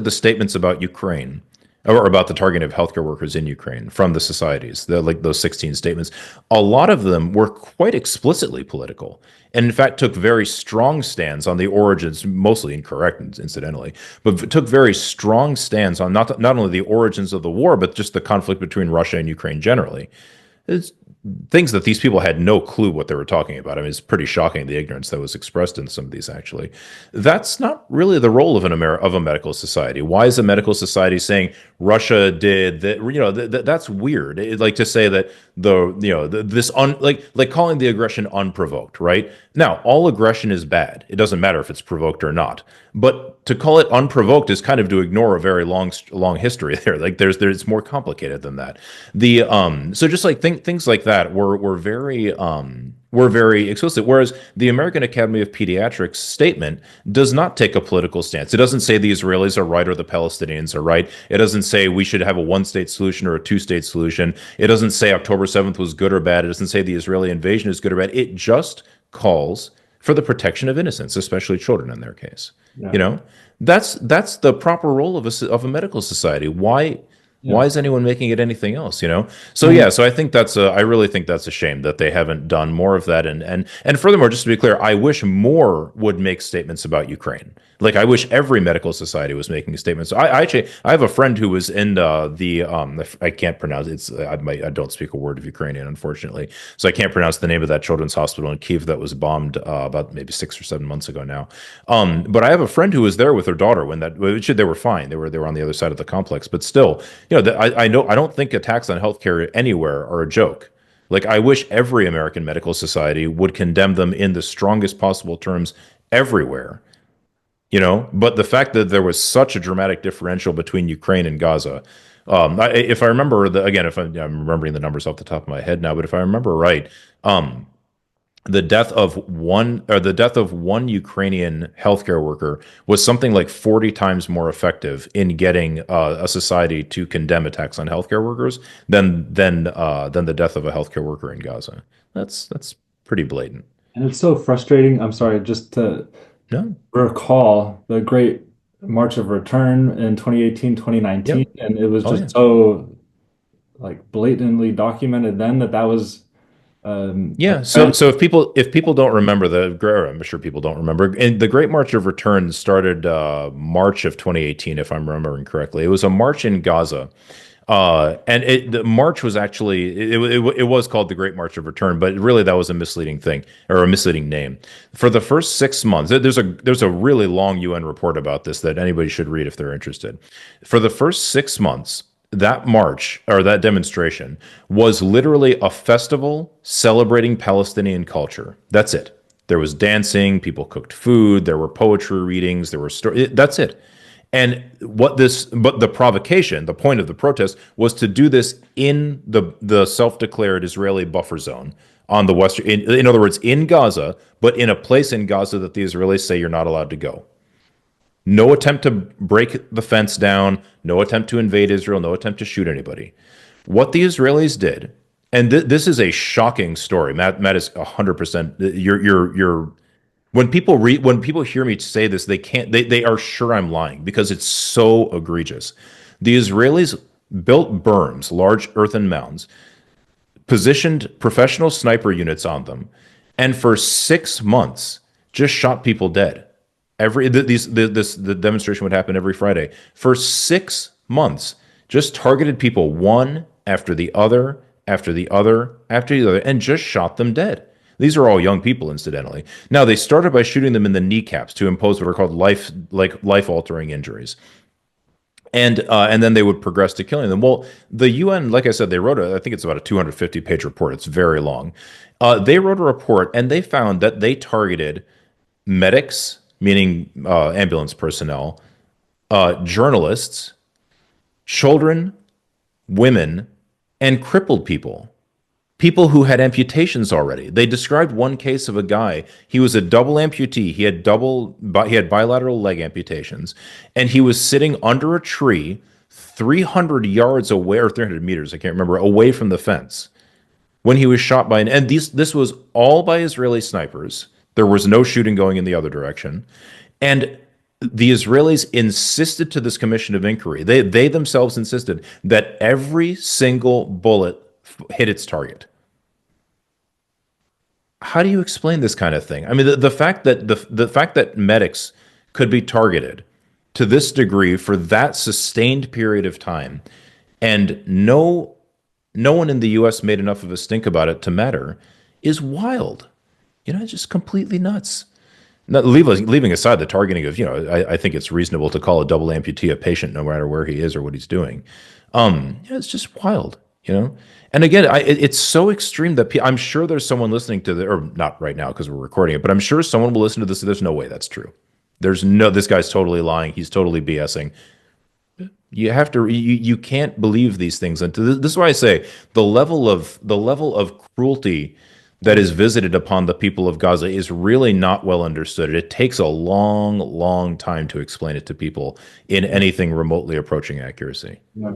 statements about Ukraine, or about the targeting of healthcare workers in Ukraine from the societies, those 16 statements, a lot of them were quite explicitly political, and in fact took very strong stands on the origins, mostly incorrect, incidentally, but took very strong stands on not only the origins of the war, but just the conflict between Russia and Ukraine generally. It's things that these people had no clue what they were talking about. I mean, it's pretty shocking, the ignorance that was expressed in some of these, actually. That's not really the role of a medical society. Why is a medical society saying Russia did that? That's weird. Like to say that like calling the aggression unprovoked, right? Now, all aggression is bad. It doesn't matter if it's provoked or not. But to call it unprovoked is kind of to ignore a very long history there. Like it's more complicated than that. So just like things like that were very explicit. Whereas the American Academy of Pediatrics statement does not take a political stance. It doesn't say the Israelis are right or the Palestinians are right. It doesn't say we should have a one-state solution or a two-state solution. It doesn't say October 7th was good or bad. It doesn't say the Israeli invasion is good or bad. It just calls for the protection of innocents, especially children in their case. You Yeah. know, that's the proper role of a medical society. Why Yeah. is anyone making it anything else? So And yeah, so I think I really think that's a shame that they haven't done more of that. And furthermore, just to be clear, I wish more would make statements about Ukraine. Like I wish every medical society was making statements. I actually I have a friend who was in I can't pronounce it's I don't speak a word of Ukrainian, unfortunately, so I can't pronounce the name of that children's hospital in Kiev that was bombed about maybe 6 or 7 months ago now. But I have a friend who was there with her daughter when which they were fine. They were on the other side of the complex, but still, I know I don't think attacks on healthcare anywhere are a joke. Like I wish every American medical society would condemn them in the strongest possible terms everywhere. But the fact that there was such a dramatic differential between Ukraine and Gaza, if I remember again, if I'm remembering the numbers off the top of my head now, but if I remember right, um, the death of one Ukrainian healthcare worker was something like 40 times more effective in getting a society to condemn attacks on healthcare workers than the death of a healthcare worker in Gaza. That's pretty blatant. it's so frustrating. I'm sorry, just to No. recall the Great March of Return in 2018, 2019, Yep. and it was Oh just yeah. so like blatantly documented then that that was a Yeah. So trend. so if people don't remember I'm sure people don't remember. And the Great March of Return started March of 2018, if I'm remembering correctly. It was a march in Gaza. And the march was actually it was called the Great March of Return, but really that was a misleading thing or a misleading name. For the first 6 months, there's a really long UN report about this that anybody should read if they're interested. For the first 6 months, that march or that demonstration was literally a festival celebrating Palestinian culture. That's it. There was dancing, people cooked food, there were poetry readings, there were stories. That's it. But the provocation, the point of the protest was to do this in the self-declared Israeli buffer zone on the western, in other words, in Gaza, but in a place in Gaza that the Israelis say you're not allowed to go. No attempt to break the fence down, no attempt to invade Israel, no attempt to shoot anybody. What the Israelis did, and this is a shocking story. Matt is 100%. You're when people hear me say this, they are sure I'm lying because it's so egregious. The Israelis built berms, large earthen mounds, positioned professional sniper units on them, and for 6 months just shot people dead. The demonstration would happen every Friday for 6 months. Just targeted people one after the other, after the other, after the other, and just shot them dead. These are all young people, incidentally. Now they started by shooting them in the kneecaps to impose what are called life altering injuries, and then they would progress to killing them. Well, the UN, like I said, they wrote I think it's about a 250-page report. It's very long. They wrote a report and they found that they targeted medics, meaning ambulance personnel, journalists, children, women, and crippled people who had amputations already. They described one case of a guy. He was a double amputee. He had bilateral leg amputations, and he was sitting under a tree 300 yards away or 300 meters, I can't remember, away from the fence when he was shot by and this was all by Israeli snipers. There was no shooting going in the other direction. And the Israelis insisted to this commission of inquiry. They themselves insisted that every single bullet hit its target. How do you explain this kind of thing? I mean, the fact that the fact that medics could be targeted to this degree for that sustained period of time, and no one in the U.S. made enough of a stink about it to matter, is wild. It's just completely nuts. Not leaving aside the targeting of, I think it's reasonable to call a double amputee a patient no matter where he is or what he's doing. It's just wild. And again, it's so extreme that I'm sure there's someone listening to or not right now because we're recording it, but I'm sure someone will listen to this. There's no way that's true. This guy's totally lying. He's totally BSing. You can't believe these things. And this is why I say the level of cruelty that is visited upon the people of Gaza is really not well understood. It takes a long, long time to explain it to people in anything remotely approaching accuracy. Yeah.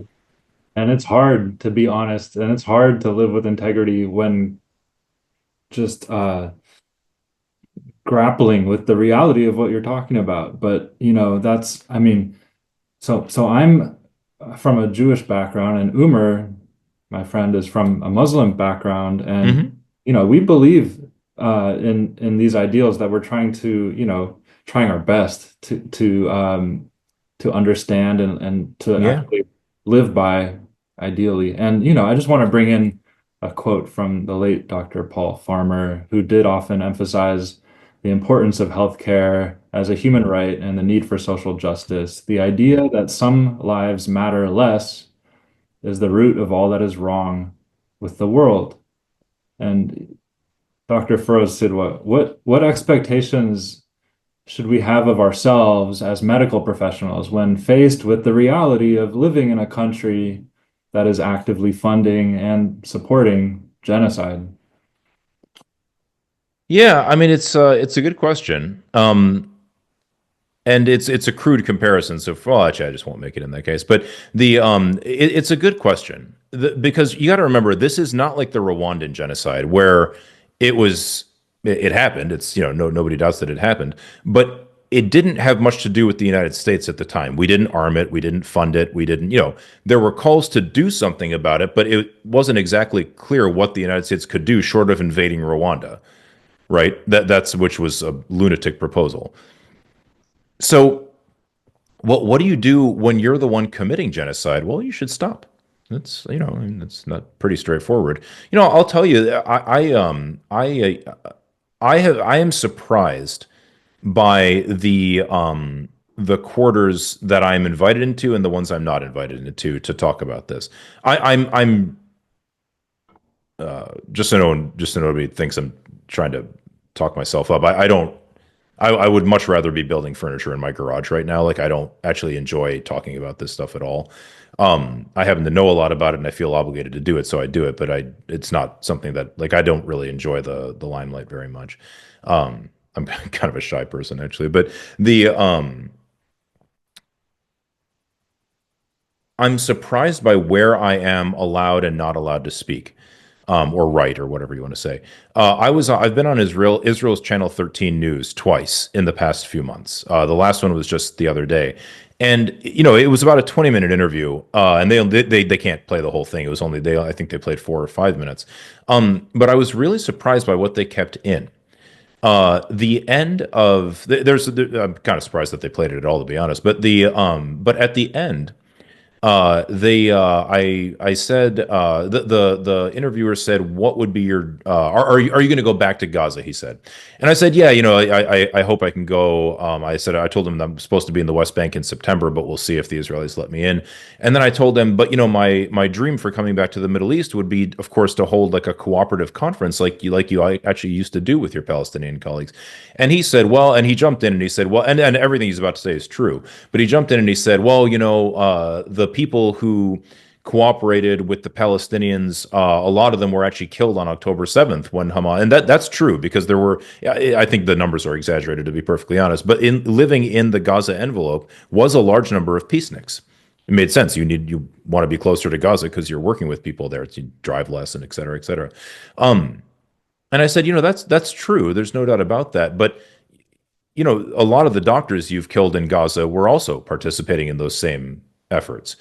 And it's hard to be honest, and it's hard to live with integrity when just grappling with the reality of what you're talking about. But, that's, I mean, so I'm from a Jewish background, and Umar, my friend, is from a Muslim background, and Hmm. we believe in these ideals that we're trying to, trying our best to understand and to Yeah. actually live by, ideally. And I just want to bring in a quote from the late Dr. Paul Farmer, who did often emphasize the importance of healthcare as a human right and the need for social justice. The idea that some lives matter less is the root of all that is wrong with the world. And Dr. Feroze Sidhwa, what expectations should we have of ourselves as medical professionals when faced with the reality of living in a country that is actively funding and supporting genocide? Yeah, I mean it's a good question. And it's a crude comparison, so well, actually, I just won't make it in that case. But it's a good question because you got to remember this is not like the Rwandan genocide where it was it happened. It's no nobody doubts that it happened, but it didn't have much to do with the United States at the time. We didn't arm it, we didn't fund it, we didn't there were calls to do something about it, but it wasn't exactly clear what the United States could do short of invading Rwanda, right? That's which was a lunatic proposal. So what do you do when you're the one committing genocide? Well, you should stop. That's I mean, that's not pretty straightforward. I'll tell you, I am surprised by the quarters that I'm invited into and the ones I'm not invited into to talk about this. I'm just so nobody thinks I'm trying to talk myself up. I don't I would much rather be building furniture in my garage right now. Like I don't actually enjoy talking about this stuff at all. I happen to know a lot about it and I feel obligated to do it, so I do it, but it's not something that like I don't really enjoy the limelight very much. I'm kind of a shy person actually, but the I'm surprised by where I am allowed and not allowed to speak, or write, or whatever you want to say. I've been on Israel's Channel 13 News twice in the past few months. The last one was just the other day, and it was about a 20-minute interview, and they can't play the whole thing. It was only I think they played 4 or 5 minutes. But I was really surprised by what they kept in. The end of I'm kind of surprised that they played it at all, to be honest. But at the end, they I said the interviewer said, what would be your are you going to go back to Gaza, he said. And I said, yeah, I hope I can go. I told him that I'm supposed to be in the West Bank in September, but we'll see if the Israelis let me in. And then I told them, but my dream for coming back to the Middle East would be, of course, to hold like a cooperative conference like you actually used to do with your Palestinian colleagues. And he said, well, and he jumped in and he said, well, and everything he's about to say is true, but he jumped in and he said, well, the people who cooperated with the Palestinians, a lot of them were actually killed on October 7th when Hamas, and that's true because there were, I think the numbers are exaggerated to be perfectly honest, but in living in the Gaza envelope was a large number of peaceniks. It made sense. You want to be closer to Gaza because you're working with people there. You drive less and et cetera, et cetera. And I said, that's true. There's no doubt about that. But a lot of the doctors you've killed in Gaza were also participating in those same efforts.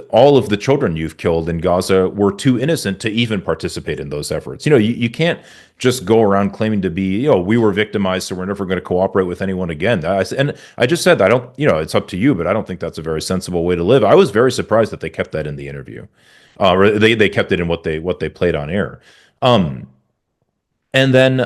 All of the children you've killed in Gaza were too innocent to even participate in those efforts. You can't just go around claiming to be, we were victimized, so we're never going to cooperate with anyone again. And I just said, I don't, it's up to you, but I don't think that's a very sensible way to live. I was very surprised that they kept that in the interview, or they kept it in what they played on air. Um, and then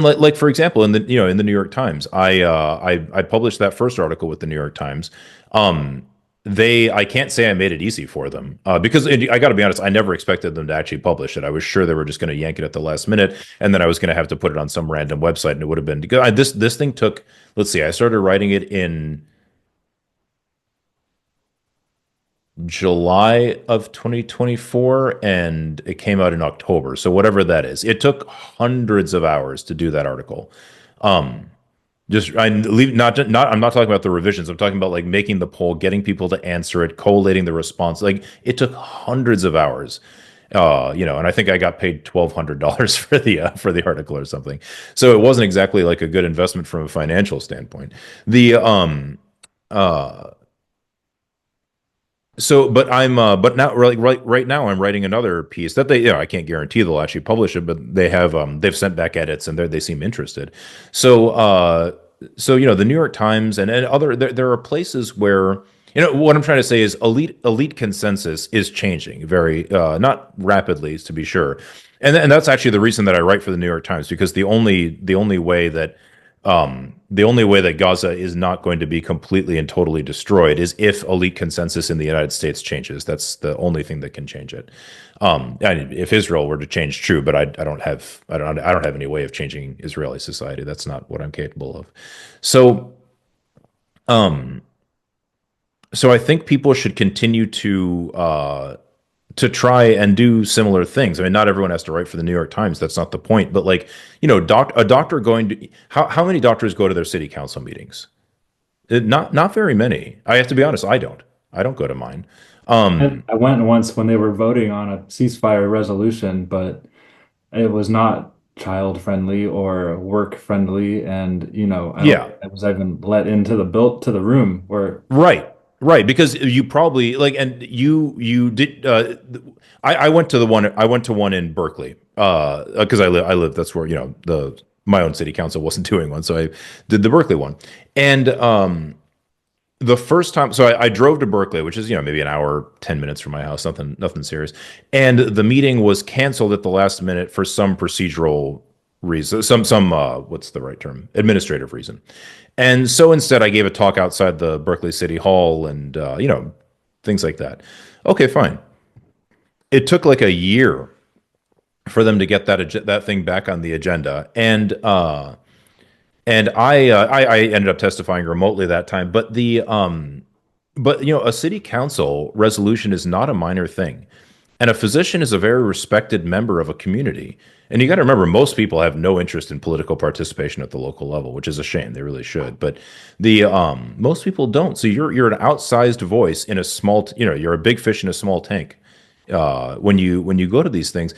like for example, in the New York Times, I published that first article with the New York Times. Um, I can't say I made it easy for them, because I got to be honest, I never expected them to actually publish it. I was sure they were just going to yank it at the last minute, and then I was going to have to put it on some random website, and it would have been because this thing took. Let's see, I started writing it in July of 2024 and it came out in October. So whatever that is, it took hundreds of hours to do that article. Um, just I leave not I'm not talking about the revisions. I'm talking about like making the poll, getting people to answer it, collating the response. Like it took hundreds of hours. And I think I got paid $1,200 for the article or something. So it wasn't exactly like a good investment from a financial standpoint. The uh so, but now, right now, I'm writing another piece that I can't guarantee they'll actually publish it, but they've sent back edits and they seem interested. So, the New York Times and other there are places where what I'm trying to say is elite consensus is changing very not rapidly to be sure, and that's actually the reason that I write for the New York Times because the only way that Gaza is not going to be completely and totally destroyed is if elite consensus in the United States changes. That's the only thing that can change it. And if Israel were to change, true, but I don't have any way of changing Israeli society. That's not what I'm capable of. So, um, so I think people should continue to try and do similar things. I mean, not everyone has to write for the New York Times. That's not the point. But like, a doctor going to how many doctors go to their city council meetings? Not very many. I have to be honest. I don't. I don't go to mine. And I went once when they were voting on a ceasefire resolution, but it was not child friendly or work friendly. And, I don't Yeah. think I was even let into the room where Right. Right. Because you probably like, and you did. I went to I went to one in Berkeley. Because I live. That's where the my own city council wasn't doing one, so I did the Berkeley one. And the first time, so I drove to Berkeley, which is maybe an hour, 10 minutes from my house, nothing serious. And the meeting was canceled at the last minute for some procedural reason, some what's the right term, administrative reason. And so instead, I gave a talk outside the Berkeley City Hall, and things like that. Okay, fine. It took like a year for them to get that thing back on the agenda, and I ended up testifying remotely that time. But a city council resolution is not a minor thing. And a physician is a very respected member of a community. And you got to remember, most people have no interest in political participation at the local level, which is a shame. They really should. But the most people don't. So you're an outsized voice in a you're a big fish in a small tank. When you go to these things,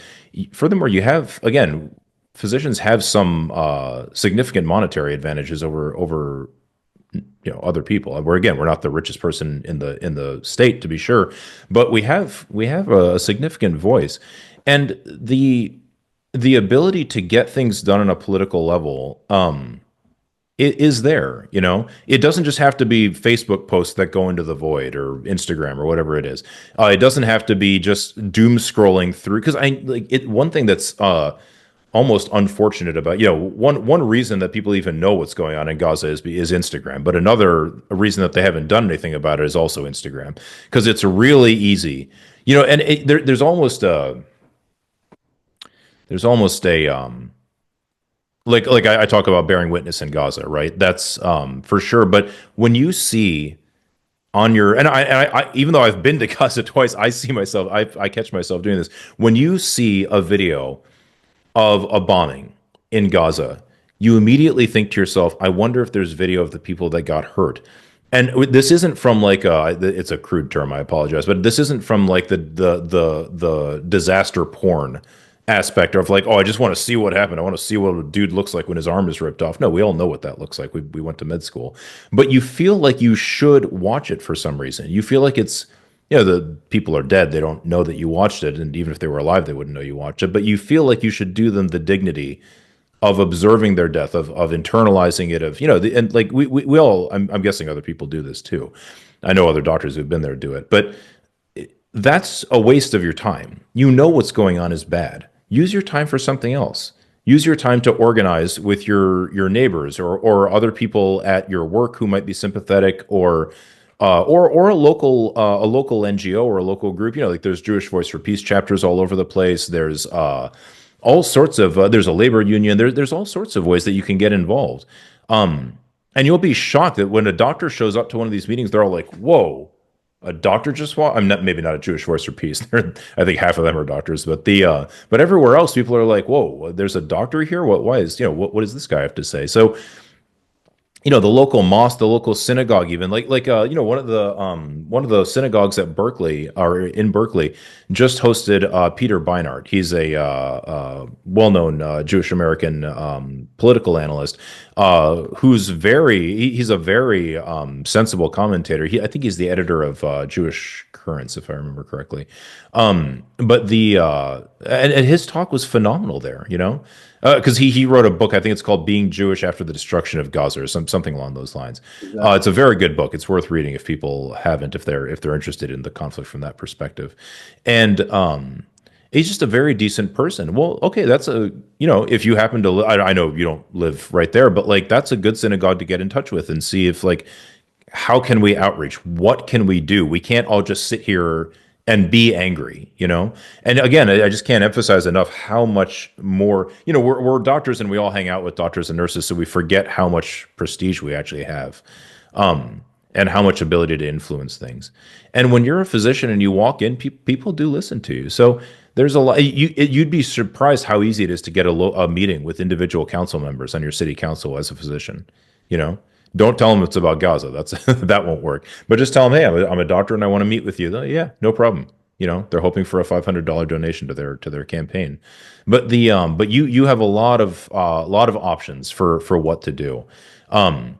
furthermore, you have again, physicians have some significant monetary advantages over other people. Where again, we're not the richest person in the state to be sure, but we have a significant voice, and the ability to get things done on a political level it is there. It doesn't just have to be Facebook posts that go into the void or Instagram or whatever it is. It doesn't have to be just doom scrolling through, because I like it. One thing that's almost unfortunate about one reason that people even know what's going on in Gaza is Instagram, but another reason that they haven't done anything about it is also Instagram, because it's really easy, and there's almost a like I talk about bearing witness in Gaza, right? That's for sure. But when you see on your and I even though I've been to Gaza twice, I see myself I catch myself doing this. When you see a video of a bombing in Gaza, you immediately think to yourself, I wonder if there's video of the people that got hurt. And this isn't from like it's a crude term, I apologize, but this isn't from like the disaster porn aspect of like, oh, I just want to see what happened. I want to see what a dude looks like when his arm is ripped off. No, we all know what that looks like. We went to med school. But you feel like you should watch it for some reason. You feel like it's the people are dead. They don't know that you watched it. And even if they were alive, they wouldn't know you watched it. But you feel like you should do them the dignity of observing their death, of internalizing it, and like we all, I'm guessing other people do this too. I know other doctors who've been there do it, but that's a waste of your time. You know what's going on is bad. Use your time for something else. Use your time to organize with your neighbors or other people at your work who might be sympathetic, or a local NGO or a local group. Like there's Jewish Voice for Peace chapters all over the place. There's all sorts of there's a labor union. There's all sorts of ways that you can get involved. And you'll be shocked that when a doctor shows up to one of these meetings, they're all like, "Whoa, a doctor just walked." I'm not maybe not a Jewish Voice for Peace. I think half of them are doctors, but everywhere else, people are like, "Whoa, there's a doctor here. What? Why is what does this guy have to say?" So the local mosque, the local synagogue, even one of the synagogues at Berkeley or in Berkeley just hosted Peter Beinart. He's a well-known Jewish American political analyst he's a very sensible commentator. I think he's the editor of Jewish Currents, if I remember correctly. But and his talk was phenomenal there, because he wrote a book. I think it's called "Being Jewish After the Destruction of Gaza" or something along those lines. Exactly. It's a very good book. It's worth reading if people haven't, if they're interested in the conflict from that perspective. And he's just a very decent person. Well, okay, that's if you happen to, I know you don't live right there, but like that's a good synagogue to get in touch with and see if like how can we outreach? What can we do? We can't all just sit here and be angry. And again, I just can't emphasize enough how much more, we're doctors and we all hang out with doctors and nurses, so we forget how much prestige we actually have, and how much ability to influence things. And when you're a physician and you walk in, people do listen to you. So there's a lot. You'd be surprised how easy it is to get a meeting with individual council members on your city council as a physician. You know, don't tell them it's about Gaza. That's that won't work. But just tell them, hey, I'm a doctor and I want to meet with you. Yeah, no problem. They're hoping for a $500 donation to their campaign. But you have a lot of options for what to do. Um,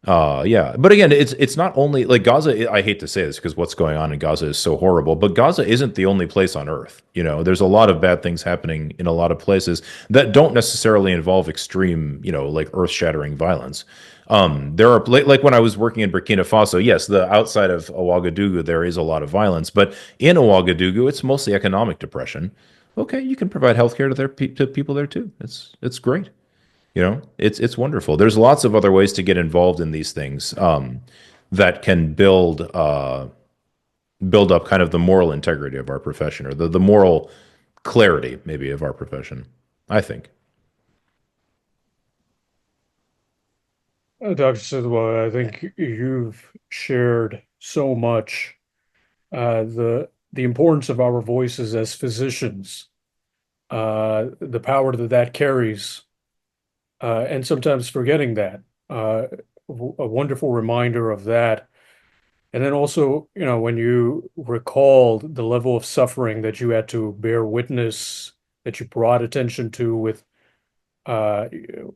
yeah, but again, it's not only like Gaza. I hate to say this because what's going on in Gaza is so horrible, but Gaza isn't the only place on earth. There's a lot of bad things happening in a lot of places that don't necessarily involve extreme, like earth-shattering violence. There are like when I was working in Burkina Faso, yes, the outside of Ouagadougou there is a lot of violence, but in Ouagadougou it's mostly economic depression. Okay, you can provide healthcare to people there too. It's great. It's wonderful. There's lots of other ways to get involved in these things that can build up kind of the moral integrity of our profession or the moral clarity maybe of our profession, I think. Dr. Sidhwa, I think you've shared so much, the importance of our voices as physicians, the power that carries, and sometimes forgetting that. A wonderful reminder of that. And then also, when you recalled the level of suffering that you had to bear witness, that you brought attention to with uh,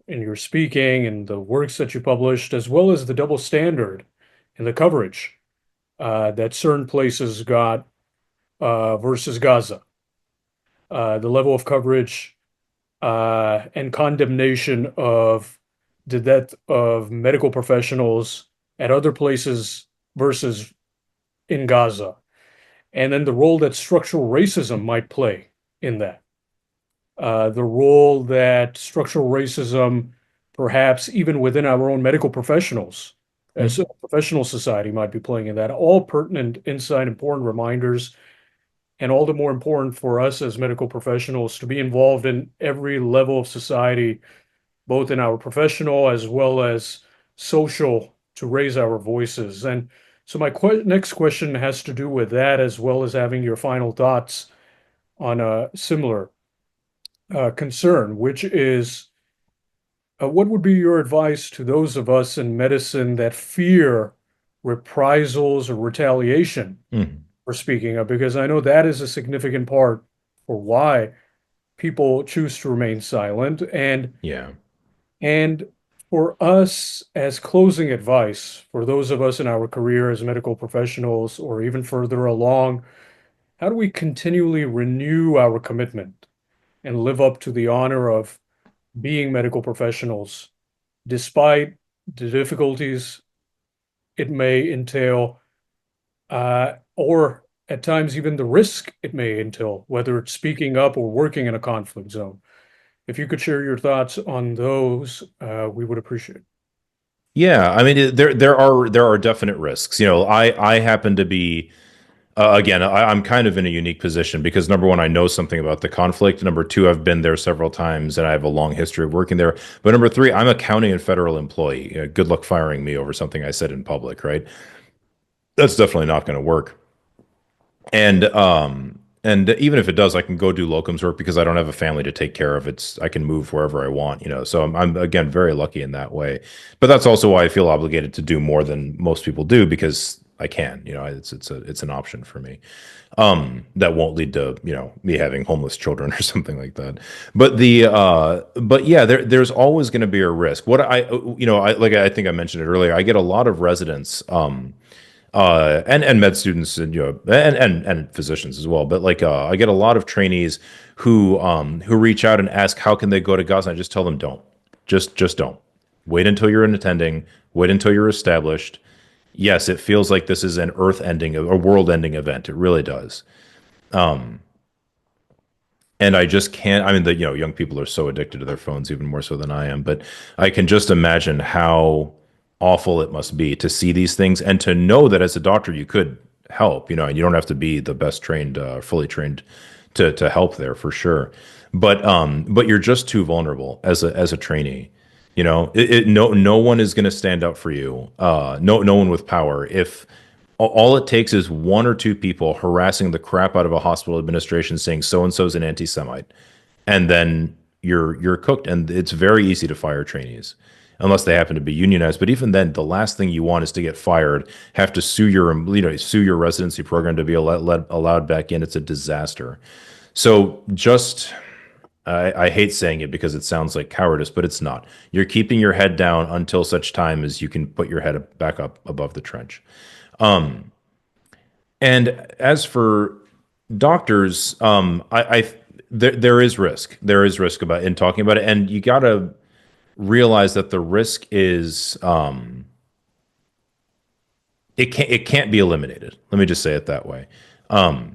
in your speaking and the works that you published, as well as the double standard in the coverage that certain places got versus Gaza. The level of coverage and condemnation of the death of medical professionals at other places versus in Gaza, and then the role that structural racism might play in that. The role that structural racism, perhaps even within our own medical professionals, as Mhm. a professional society, might be playing in that. All pertinent, insight, important reminders, and all the more important for us as medical professionals to be involved in every level of society, both in our professional as well as social, to raise our voices. And so, my next question has to do with that, as well as having your final thoughts on a similar concern, which is what would be your advice to those of us in medicine that fear reprisals or retaliation Mhm. for speaking up? Because I know that is a significant part for why people choose to remain silent. Yeah. And for us, as closing advice, for those of us in our career as medical professionals or even further along, how do we continually renew our commitment and live up to the honor of being medical professionals, despite the difficulties it may entail, or at times even the risk it may entail, whether it's speaking up or working in a conflict zone? If you could share your thoughts on those, we would appreciate it. Yeah, I mean, there are definite risks. I happen to be again, I'm kind of in a unique position because number one, I know something about the conflict. Number two, I've been there several times and I have a long history of working there. But number three, I'm a county and federal employee. Good luck firing me over something I said in public, right? That's definitely not going to work. And And even if it does, I can go do locums work because I don't have a family to take care of. I can move wherever I want, So I'm again very lucky in that way. But that's also why I feel obligated to do more than most people do because I can. It's an option for me. That won't lead to me having homeless children or something like that. But yeah, there's always going to be a risk. What I think I mentioned it earlier. I get a lot of residents. And med students and and physicians as well. But I get a lot of trainees who reach out and ask how can they go to Gaza. And I just tell them don't, just don't. Wait until you're in attending. Wait until you're established. Yes, it feels like this is an earth-ending, a world-ending event. It really does. And I just can't. I mean, young people are so addicted to their phones, even more so than I am. But I can just imagine how awful it must be to see these things and to know that as a doctor you could help. And you don't have to be the best trained, fully trained to help there for sure. But you're just too vulnerable as a trainee. No one is going to stand up for you. No one with power. If all it takes is one or two people harassing the crap out of a hospital administration saying so and so's an anti-Semite, and then you're cooked. And it's very easy to fire trainees unless they happen to be unionized. But even then, the last thing you want is to get fired, have to sue your residency program to be allowed back in. It's a disaster. So I hate saying it because it sounds like cowardice, but it's not. You're keeping your head down until such time as you can put your head back up above the trench. And as for doctors, there is risk. There is risk about in talking about it, and you got to realize that the risk is it can't be eliminated. Let me just say it that way. I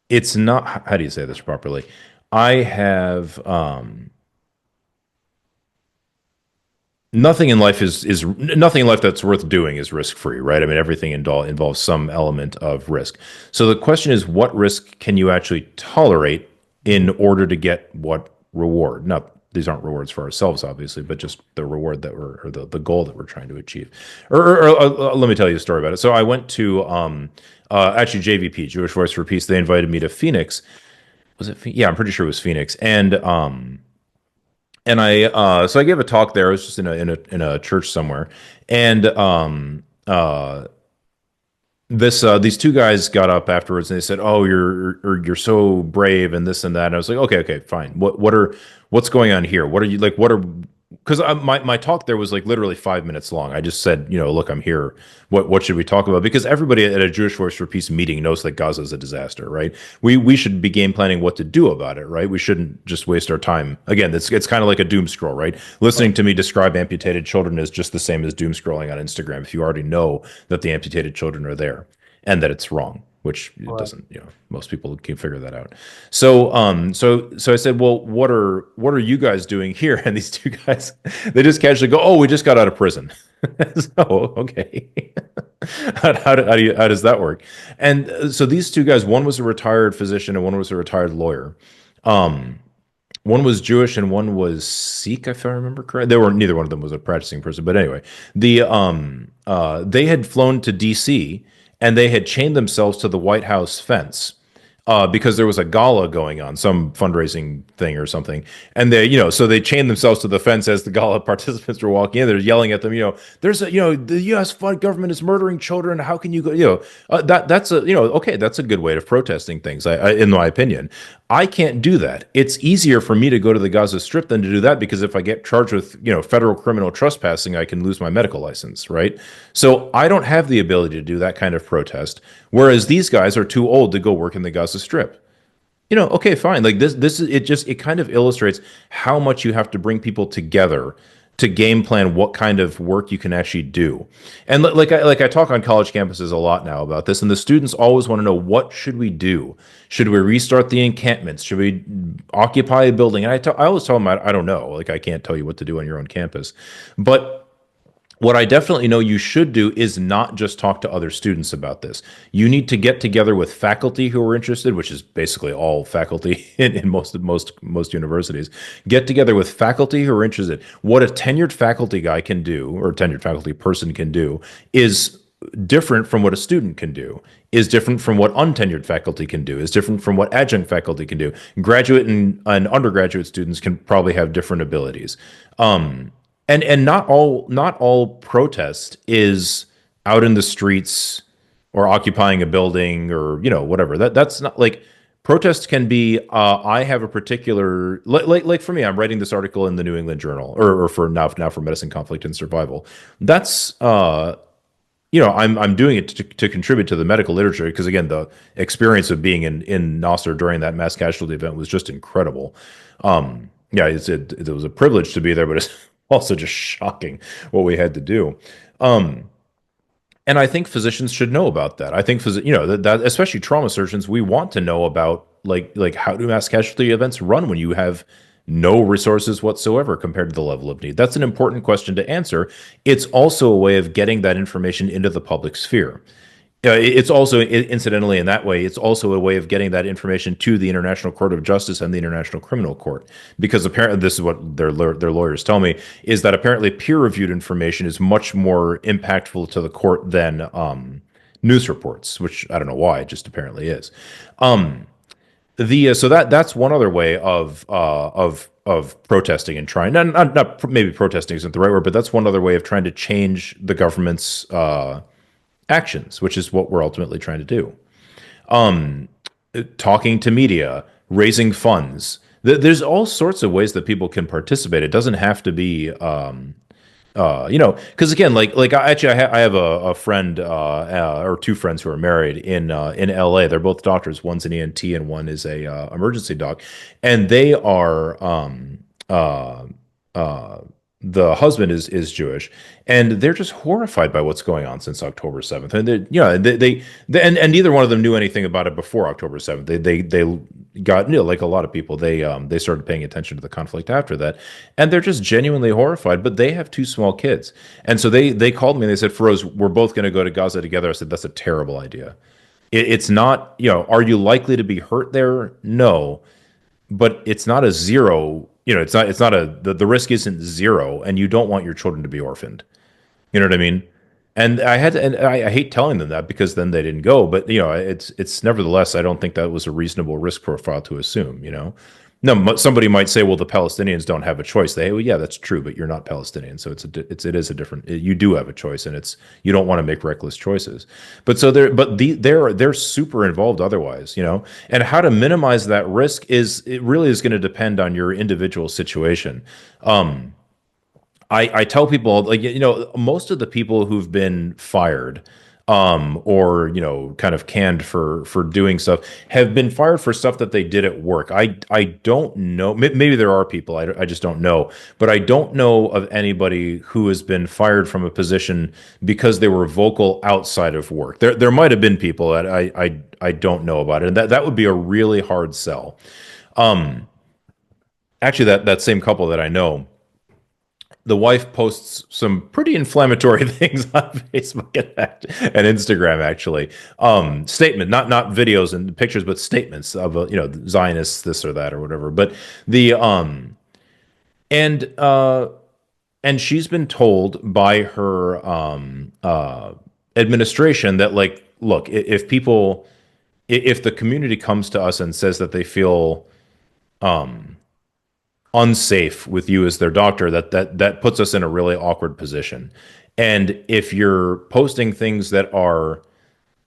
it's not, how do you say this properly? I have nothing in life is nothing in life that's worth doing is risk free, right? I mean, everything involves some element of risk. So the question is, what risk can you actually tolerate in order to get what reward? Now, these aren't rewards for ourselves, obviously, but just the reward or the goal that we're trying to achieve. Let me tell you a story about it. So I went to actually JVP, Jewish Voice for Peace. They invited me to Phoenix. Was it? Yeah, I'm pretty sure it was Phoenix, and I gave a talk there. I was just in a church somewhere, and these two guys got up afterwards and they said, "Oh, you're so brave and this and that." And I was like, "Okay, fine. What's going on here? What are you like? What are?" Because my talk there was like literally 5 minutes long. I just said, look, I'm here. What should we talk about? Because everybody at a Jewish Voice for Peace meeting knows that Gaza is a disaster, right? We should be game planning what to do about it, right? We shouldn't just waste our time. Again, it's kind of like a doom scroll, right? Listening to me describe amputated children is just the same as doom scrolling on Instagram. If you already know that the amputated children are there and that it's wrong, which it doesn't, most people can figure that out. So I said, well, what are you guys doing here? And these two guys, they just casually go, oh, we just got out of prison. So, okay. How does that work? And so these two guys, one was a retired physician and one was a retired lawyer. One was Jewish and one was Sikh, if I remember correct. Neither one of them was a practicing person, but anyway, they had flown to DC and they had chained themselves to the White House fence because there was a gala going on, some fundraising thing or something. And so they chained themselves to the fence as the gala participants were walking in. They're yelling at them, the U.S. government is murdering children. How can you go, that's okay, that's a good way of protesting things, in my opinion. I can't do that. It's easier for me to go to the Gaza Strip than to do that because if I get charged with, federal criminal trespassing, I can lose my medical license, right? So I don't have the ability to do that kind of protest, whereas these guys are too old to go work in the Gaza Strip. Okay, fine. Like it kind of illustrates how much you have to bring people together to game plan what kind of work you can actually do. And I talk on college campuses a lot now about this, and the students always want to know, what should we do? Should we restart the encampments? Should we occupy a building? And I always tell them, I don't know. Like, I can't tell you what to do on your own campus. But What I definitely know you should do is not just talk to other students about this. You need to get together with faculty who are interested, which is basically all faculty in most universities. Get together with faculty who are interested. What a tenured faculty guy can do, or a tenured faculty person can do, is different from what a student can do, is different from what untenured faculty can do, is different from what adjunct faculty can do. Graduate and undergraduate students can probably have different abilities. And not all protest is out in the streets or occupying a building or whatever. That's not like protest can be. I have a particular like for me. I'm writing this article in the New England Journal or for now for Medicine, Conflict, and Survival. That's I'm doing it to contribute to the medical literature because again, the experience of being in Nasser during that mass casualty event was just incredible. Yeah, it was a privilege to be there, but it's also just shocking what we had to do. Um, and I think physicians should know about that. I think that especially trauma surgeons, we want to know about like how do mass casualty events run when you have no resources whatsoever compared to the level of need. That's an important question to answer. It's also a way of getting that information into the public sphere. It's also, incidentally, in that way, it's also a way of getting that information to the International Court of Justice and the International Criminal Court. Because apparently, this is what their lawyers tell me, is that apparently peer-reviewed information is much more impactful to the court than news reports, which I don't know why, it just apparently is. So that's one other way of protesting and trying not maybe protesting isn't the right word, but that's one other way of trying to change the government's actions, which is what we're ultimately trying to do. Talking to media, raising funds. There's all sorts of ways that people can participate. It doesn't have to be, because again, I have a friend or two friends who are married in L.A. They're both doctors. One's an ENT and one is a emergency doc, and they are uh, the husband is Jewish, and they're just horrified by what's going on since October 7th. And and neither one of them knew anything about it before October 7th. They got like a lot of people, they started paying attention to the conflict after that, and they're just genuinely horrified. But they have two small kids, and so they called me and they said, "Feroze, we're both going to go to Gaza together." I said, "That's a terrible idea. It's not. Are you likely to be hurt there? No, but it's not a zero. It's not the risk isn't zero, and you don't want your children to be orphaned. You know what I mean? And I hate telling them that because then they didn't go, but it's nevertheless, I don't think that was a reasonable risk profile to assume. No, somebody might say, well, the Palestinians don't have a choice. Well, yeah, that's true, but you're not Palestinian, so it is a different. You do have a choice, and you don't want to make reckless choices. But so they're super involved otherwise, And how to minimize that risk it really is going to depend on your individual situation. I tell people most of the people who've been fired or kind of canned for doing stuff have been fired for stuff that they did at work. I don't know. Maybe there are people. I just don't know. But I don't know of anybody who has been fired from a position because they were vocal outside of work. There might have been people that I don't know about it, and that would be a really hard sell. Actually, that same couple that I know, the wife posts some pretty inflammatory things on Facebook and Instagram, actually. Statement, not videos and pictures, but statements of Zionists, this or that or whatever. But the and and she's been told by her administration that look, if the community comes to us and says that they feel unsafe with you as their doctor, that puts us in a really awkward position. And if you're posting things that are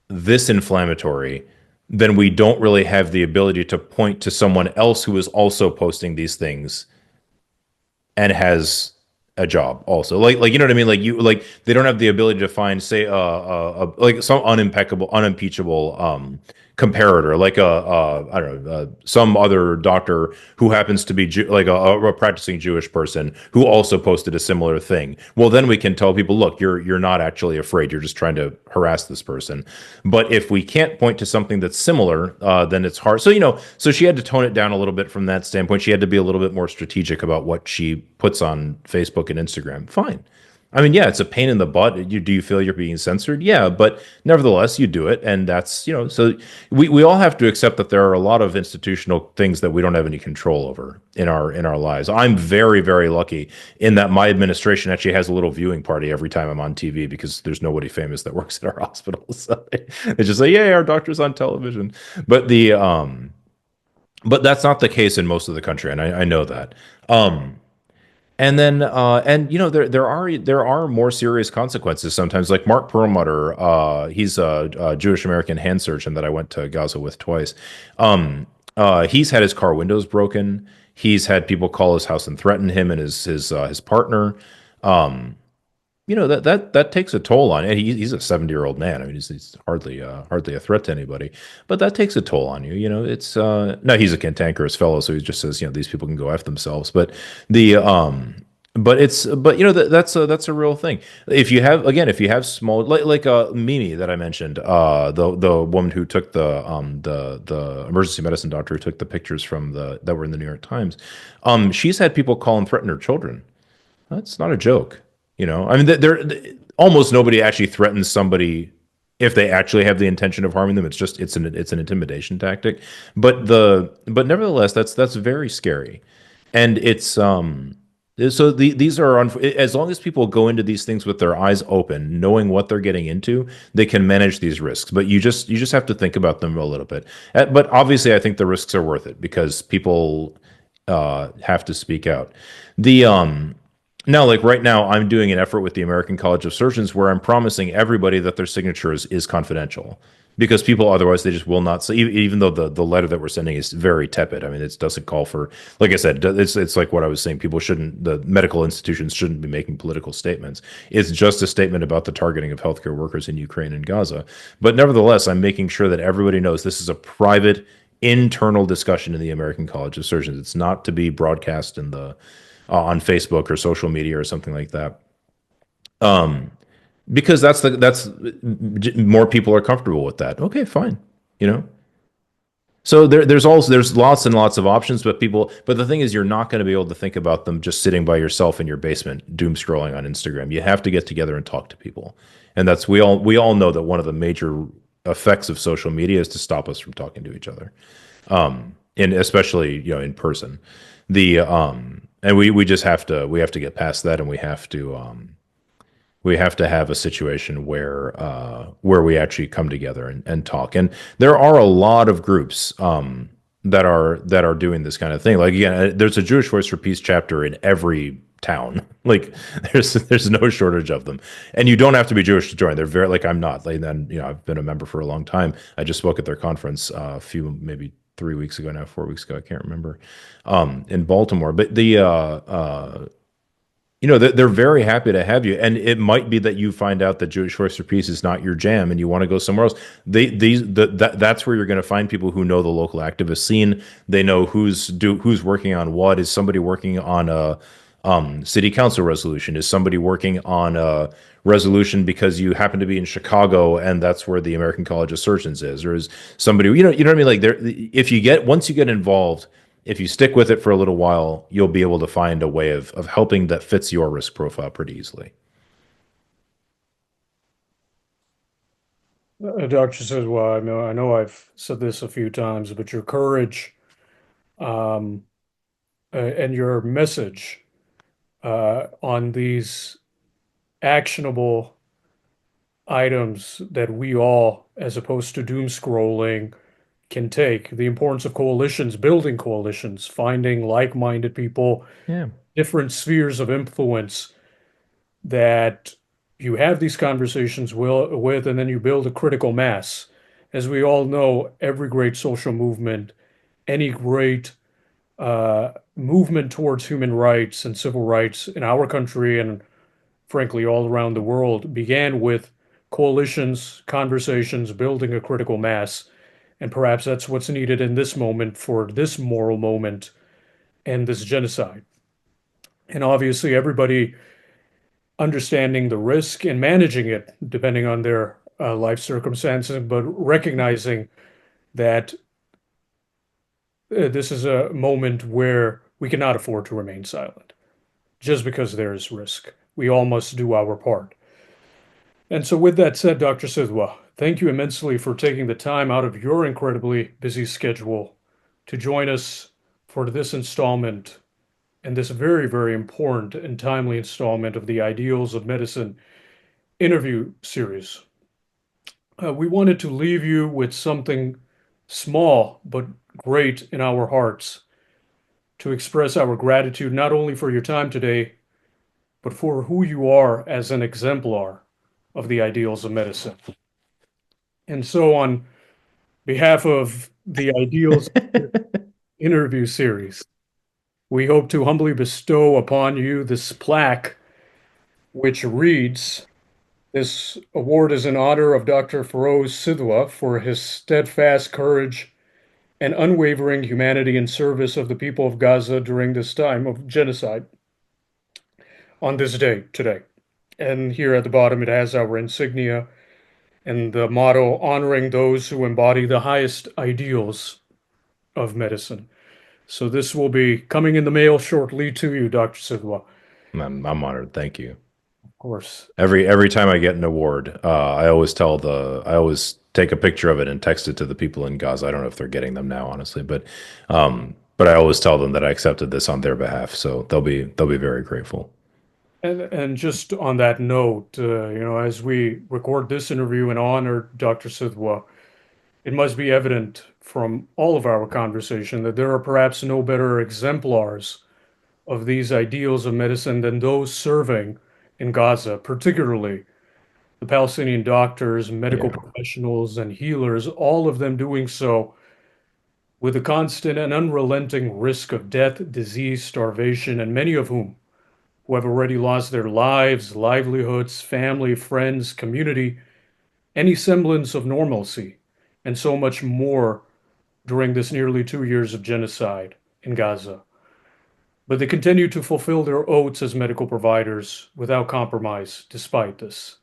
this inflammatory, then we don't really have the ability to point to someone else who is also posting these things and has a job also, like you know what I mean, they don't have the ability to find, say, like some unimpeachable comparator, like I don't know, some other doctor who happens to be a practicing Jewish person who also posted a similar thing. Well, then we can tell people, look, you're not actually afraid, you're just trying to harass this person. But if we can't point to something that's similar, then it's hard. So she had to tone it down a little bit from that standpoint. She had to be a little bit more strategic about what she puts on Facebook and Instagram. Fine. I mean, yeah, it's a pain in the butt. Do you feel you're being censored? Yeah, but nevertheless, you do it, and that's, so we all have to accept that there are a lot of institutional things that we don't have any control over in our lives. I'm very, very lucky in that my administration actually has a little viewing party every time I'm on TV because there's nobody famous that works at our hospital. So they just say, "Yay, our doctor's on television." But but that's not the case in most of the country, and I know that. Um, and then, there are more serious consequences sometimes. Like Mark Perlmutter, he's a Jewish American hand surgeon that I went to Gaza with twice. He's had his car windows broken. He's had people call his house and threaten him and his partner. Um, that takes a toll on it. He's a 70-year-old man. I mean, he's hardly a threat to anybody, but that takes a toll on you. It's no, he's a cantankerous fellow, so he just says, these people can go f themselves. The but that's a real thing. If you have small, like Mimi that I mentioned, the woman who took the emergency medicine doctor who took the pictures from the that were in the New York Times, she's had people call and threaten her children. That's not a joke. I mean, almost nobody actually threatens somebody if they actually have the intention of harming them. It's an intimidation tactic. But nevertheless, that's very scary, and it's so these are as long as people go into these things with their eyes open, knowing what they're getting into, they can manage these risks. But you just have to think about them a little bit. But obviously, I think the risks are worth it because people have to speak out. The Now, like right now, I'm doing an effort with the American College of Surgeons where I'm promising everybody that their signature is confidential because people otherwise they just will not. So even though the letter that we're sending is very tepid, I mean, it doesn't call for, like I said, it's like what I was saying. The medical institutions shouldn't be making political statements. It's just a statement about the targeting of healthcare workers in Ukraine and Gaza. But nevertheless, I'm making sure that everybody knows this is a private internal discussion in the American College of Surgeons. It's not to be broadcast in the on Facebook or social media or something like that. Um, because that's more people are comfortable with that. Okay, fine. You know. So there's lots and lots of options, but the thing is you're not going to be able to think about them just sitting by yourself in your basement doom scrolling on Instagram. You have to get together and talk to people. And that's we all know that one of the major effects of social media is to stop us from talking to each other. And especially, in person. And we just have to get past that, and we have to have a situation where we actually come together and talk. And there are a lot of groups that are doing this kind of thing. Like again, there's a Jewish Voice for Peace chapter in every town. Like there's no shortage of them, and you don't have to be Jewish to join. They're very like I'm not. Like then I've been a member for a long time. I just spoke at their conference a few maybe 3 weeks ago now, 4 weeks ago, I can't remember, in Baltimore. But they're very happy to have you, and it might be that you find out that Jewish Voice for Peace is not your jam, and you want to go somewhere else. That's where you're going to find people who know the local activist scene. They know who's working on what. Is somebody working on a city council resolution? Is somebody working on a resolution because you happen to be in Chicago and that's where the American College of Surgeons is, or is somebody you know what I mean? Like there, if you get once you get involved, if you stick with it for a little while, you'll be able to find a way of helping that fits your risk profile pretty easily. Dr. Sidhwa, I know I've said this a few times, but your courage um, and your message on these actionable items that we all, as opposed to doom scrolling, can take. The importance of coalitions, building coalitions, finding like-minded people, Yeah. different spheres of influence that you have these conversations with, and then you build a critical mass. As we all know, every great social movement, any great movement towards human rights and civil rights in our country and frankly all around the world began with coalitions, conversations, building a critical mass. And perhaps that's what's needed in this moment for this moral moment and this genocide. And obviously, everybody understanding the risk and managing it depending on their life circumstances, but recognizing that this is a moment where we cannot afford to remain silent just because there is risk. we all must do our part. And so, with that said, Dr. Sidhwa, thank you immensely for taking the time out of your incredibly busy schedule to join us for this installment and this very, very important and timely installment of the Ideals of Medicine interview series. We wanted to leave you with something small but great in our hearts to express our gratitude not only for your time today, but for who you are as an exemplar of the ideals of medicine. And so, on behalf of the Ideals interview series, we hope to humbly bestow upon you this plaque, which reads, "This award is in honor of Dr. Feroze Sidhwa for his steadfast courage and unwavering humanity in service of the people of Gaza during this time of genocide on this day today." And here at the bottom, it has our insignia and the motto honoring those who embody the highest ideals of medicine. So this will be coming in the mail shortly to you, Dr. Sidhwa. I'm honored. Thank you. Of course. Every time I get an award, I always take a picture of it and text it to the people in Gaza. I don't know if they're getting them now, honestly, but I always tell them that I accepted this on their behalf, so they'll be very grateful. And just on that note, as we record this interview and honor Dr. Sidhwa, it must be evident from all of our conversation that there are perhaps no better exemplars of these ideals of medicine than those serving in Gaza, particularly the Palestinian doctors, medical Yeah, professionals, and healers, all of them doing so with the constant and unrelenting risk of death, disease, starvation, and many of whom who have already lost their lives, livelihoods, family, friends, community, any semblance of normalcy, and so much more during this nearly 2 years of genocide in Gaza. But they continue to fulfill their oaths as medical providers without compromise despite this.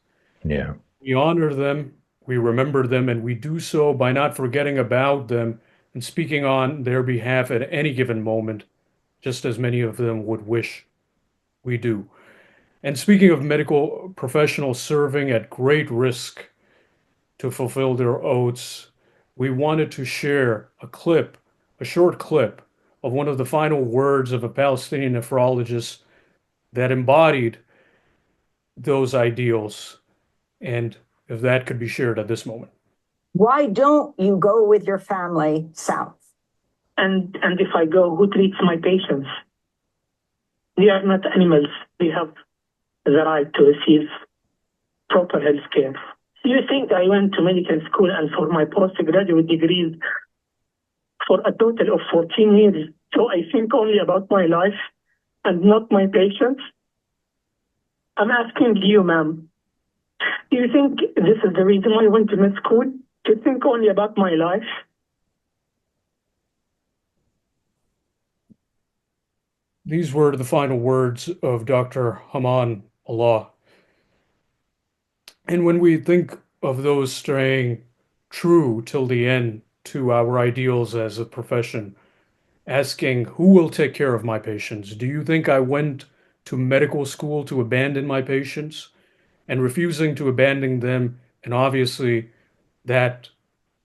yeah, We honor them, we remember them, and we do so by not forgetting about them and speaking on their behalf at any given moment, just as many of them would wish we do. And speaking of medical professionals serving at great risk to fulfill their oaths, we wanted to share a short clip of one of the final words of a Palestinian nephrologist that embodied those ideals. And if that could be shared at this moment. Why don't you go with your family south? And if I go, who treats my patients? They are not animals. They have the right to receive proper health care. Do you think I went to medical school and for my postgraduate degrees for a total of 14 years, so I think only about my life and not my patients? I'm asking you, ma'am, do you think this is the reason why I went to med school? To think only about my life? These were the final words of Dr. Haman Allah. And when we think of those staying true till the end to our ideals as a profession, asking who will take care of my patients? Do you think I went to medical school to abandon my patients and refusing to abandon them, and obviously that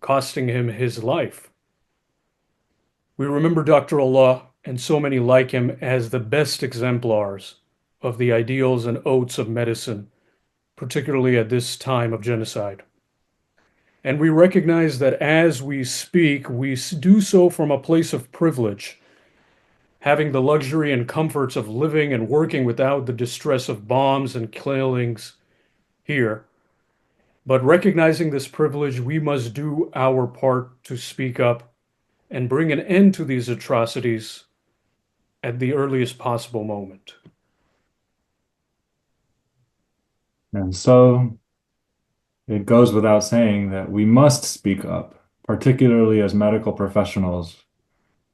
costing him his life? We remember Dr. Allah and so many like him as the best exemplars of the ideals and oaths of medicine, particularly at this time of genocide. And we recognize that as we speak, we do so from a place of privilege, having the luxury and comforts of living and working without the distress of bombs and killings here. But recognizing this privilege, we must do our part to speak up and bring an end to these atrocities at the earliest possible moment. And so it goes without saying that we must speak up, particularly as medical professionals,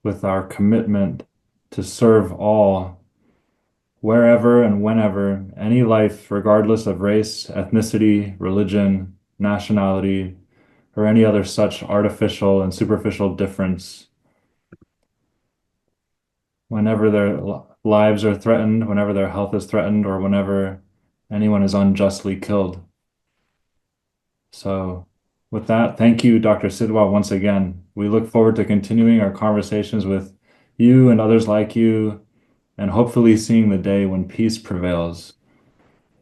with our commitment to serve all, wherever and whenever, any life, regardless of race, ethnicity, religion, nationality, or any other such artificial and superficial difference. Whenever lives are threatened, whenever their health is threatened, or whenever anyone is unjustly killed. So with that, thank you, Dr. Sidhwa, once again. We look forward to continuing our conversations with you and others like you, and hopefully seeing the day when peace prevails.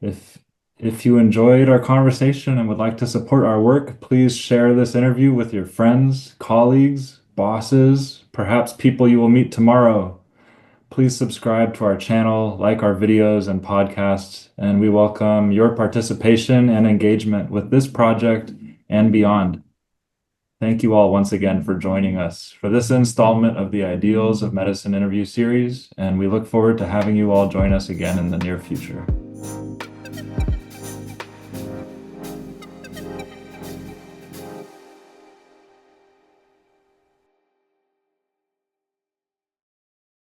If you enjoyed our conversation and would like to support our work, please share this interview with your friends, colleagues, bosses, perhaps people you will meet tomorrow. Please subscribe to our channel, like our videos and podcasts, and we welcome your participation and engagement with this project and beyond. Thank you all once again for joining us for this installment of the Ideals of Medicine interview series, and we look forward to having you all join us again in the near future.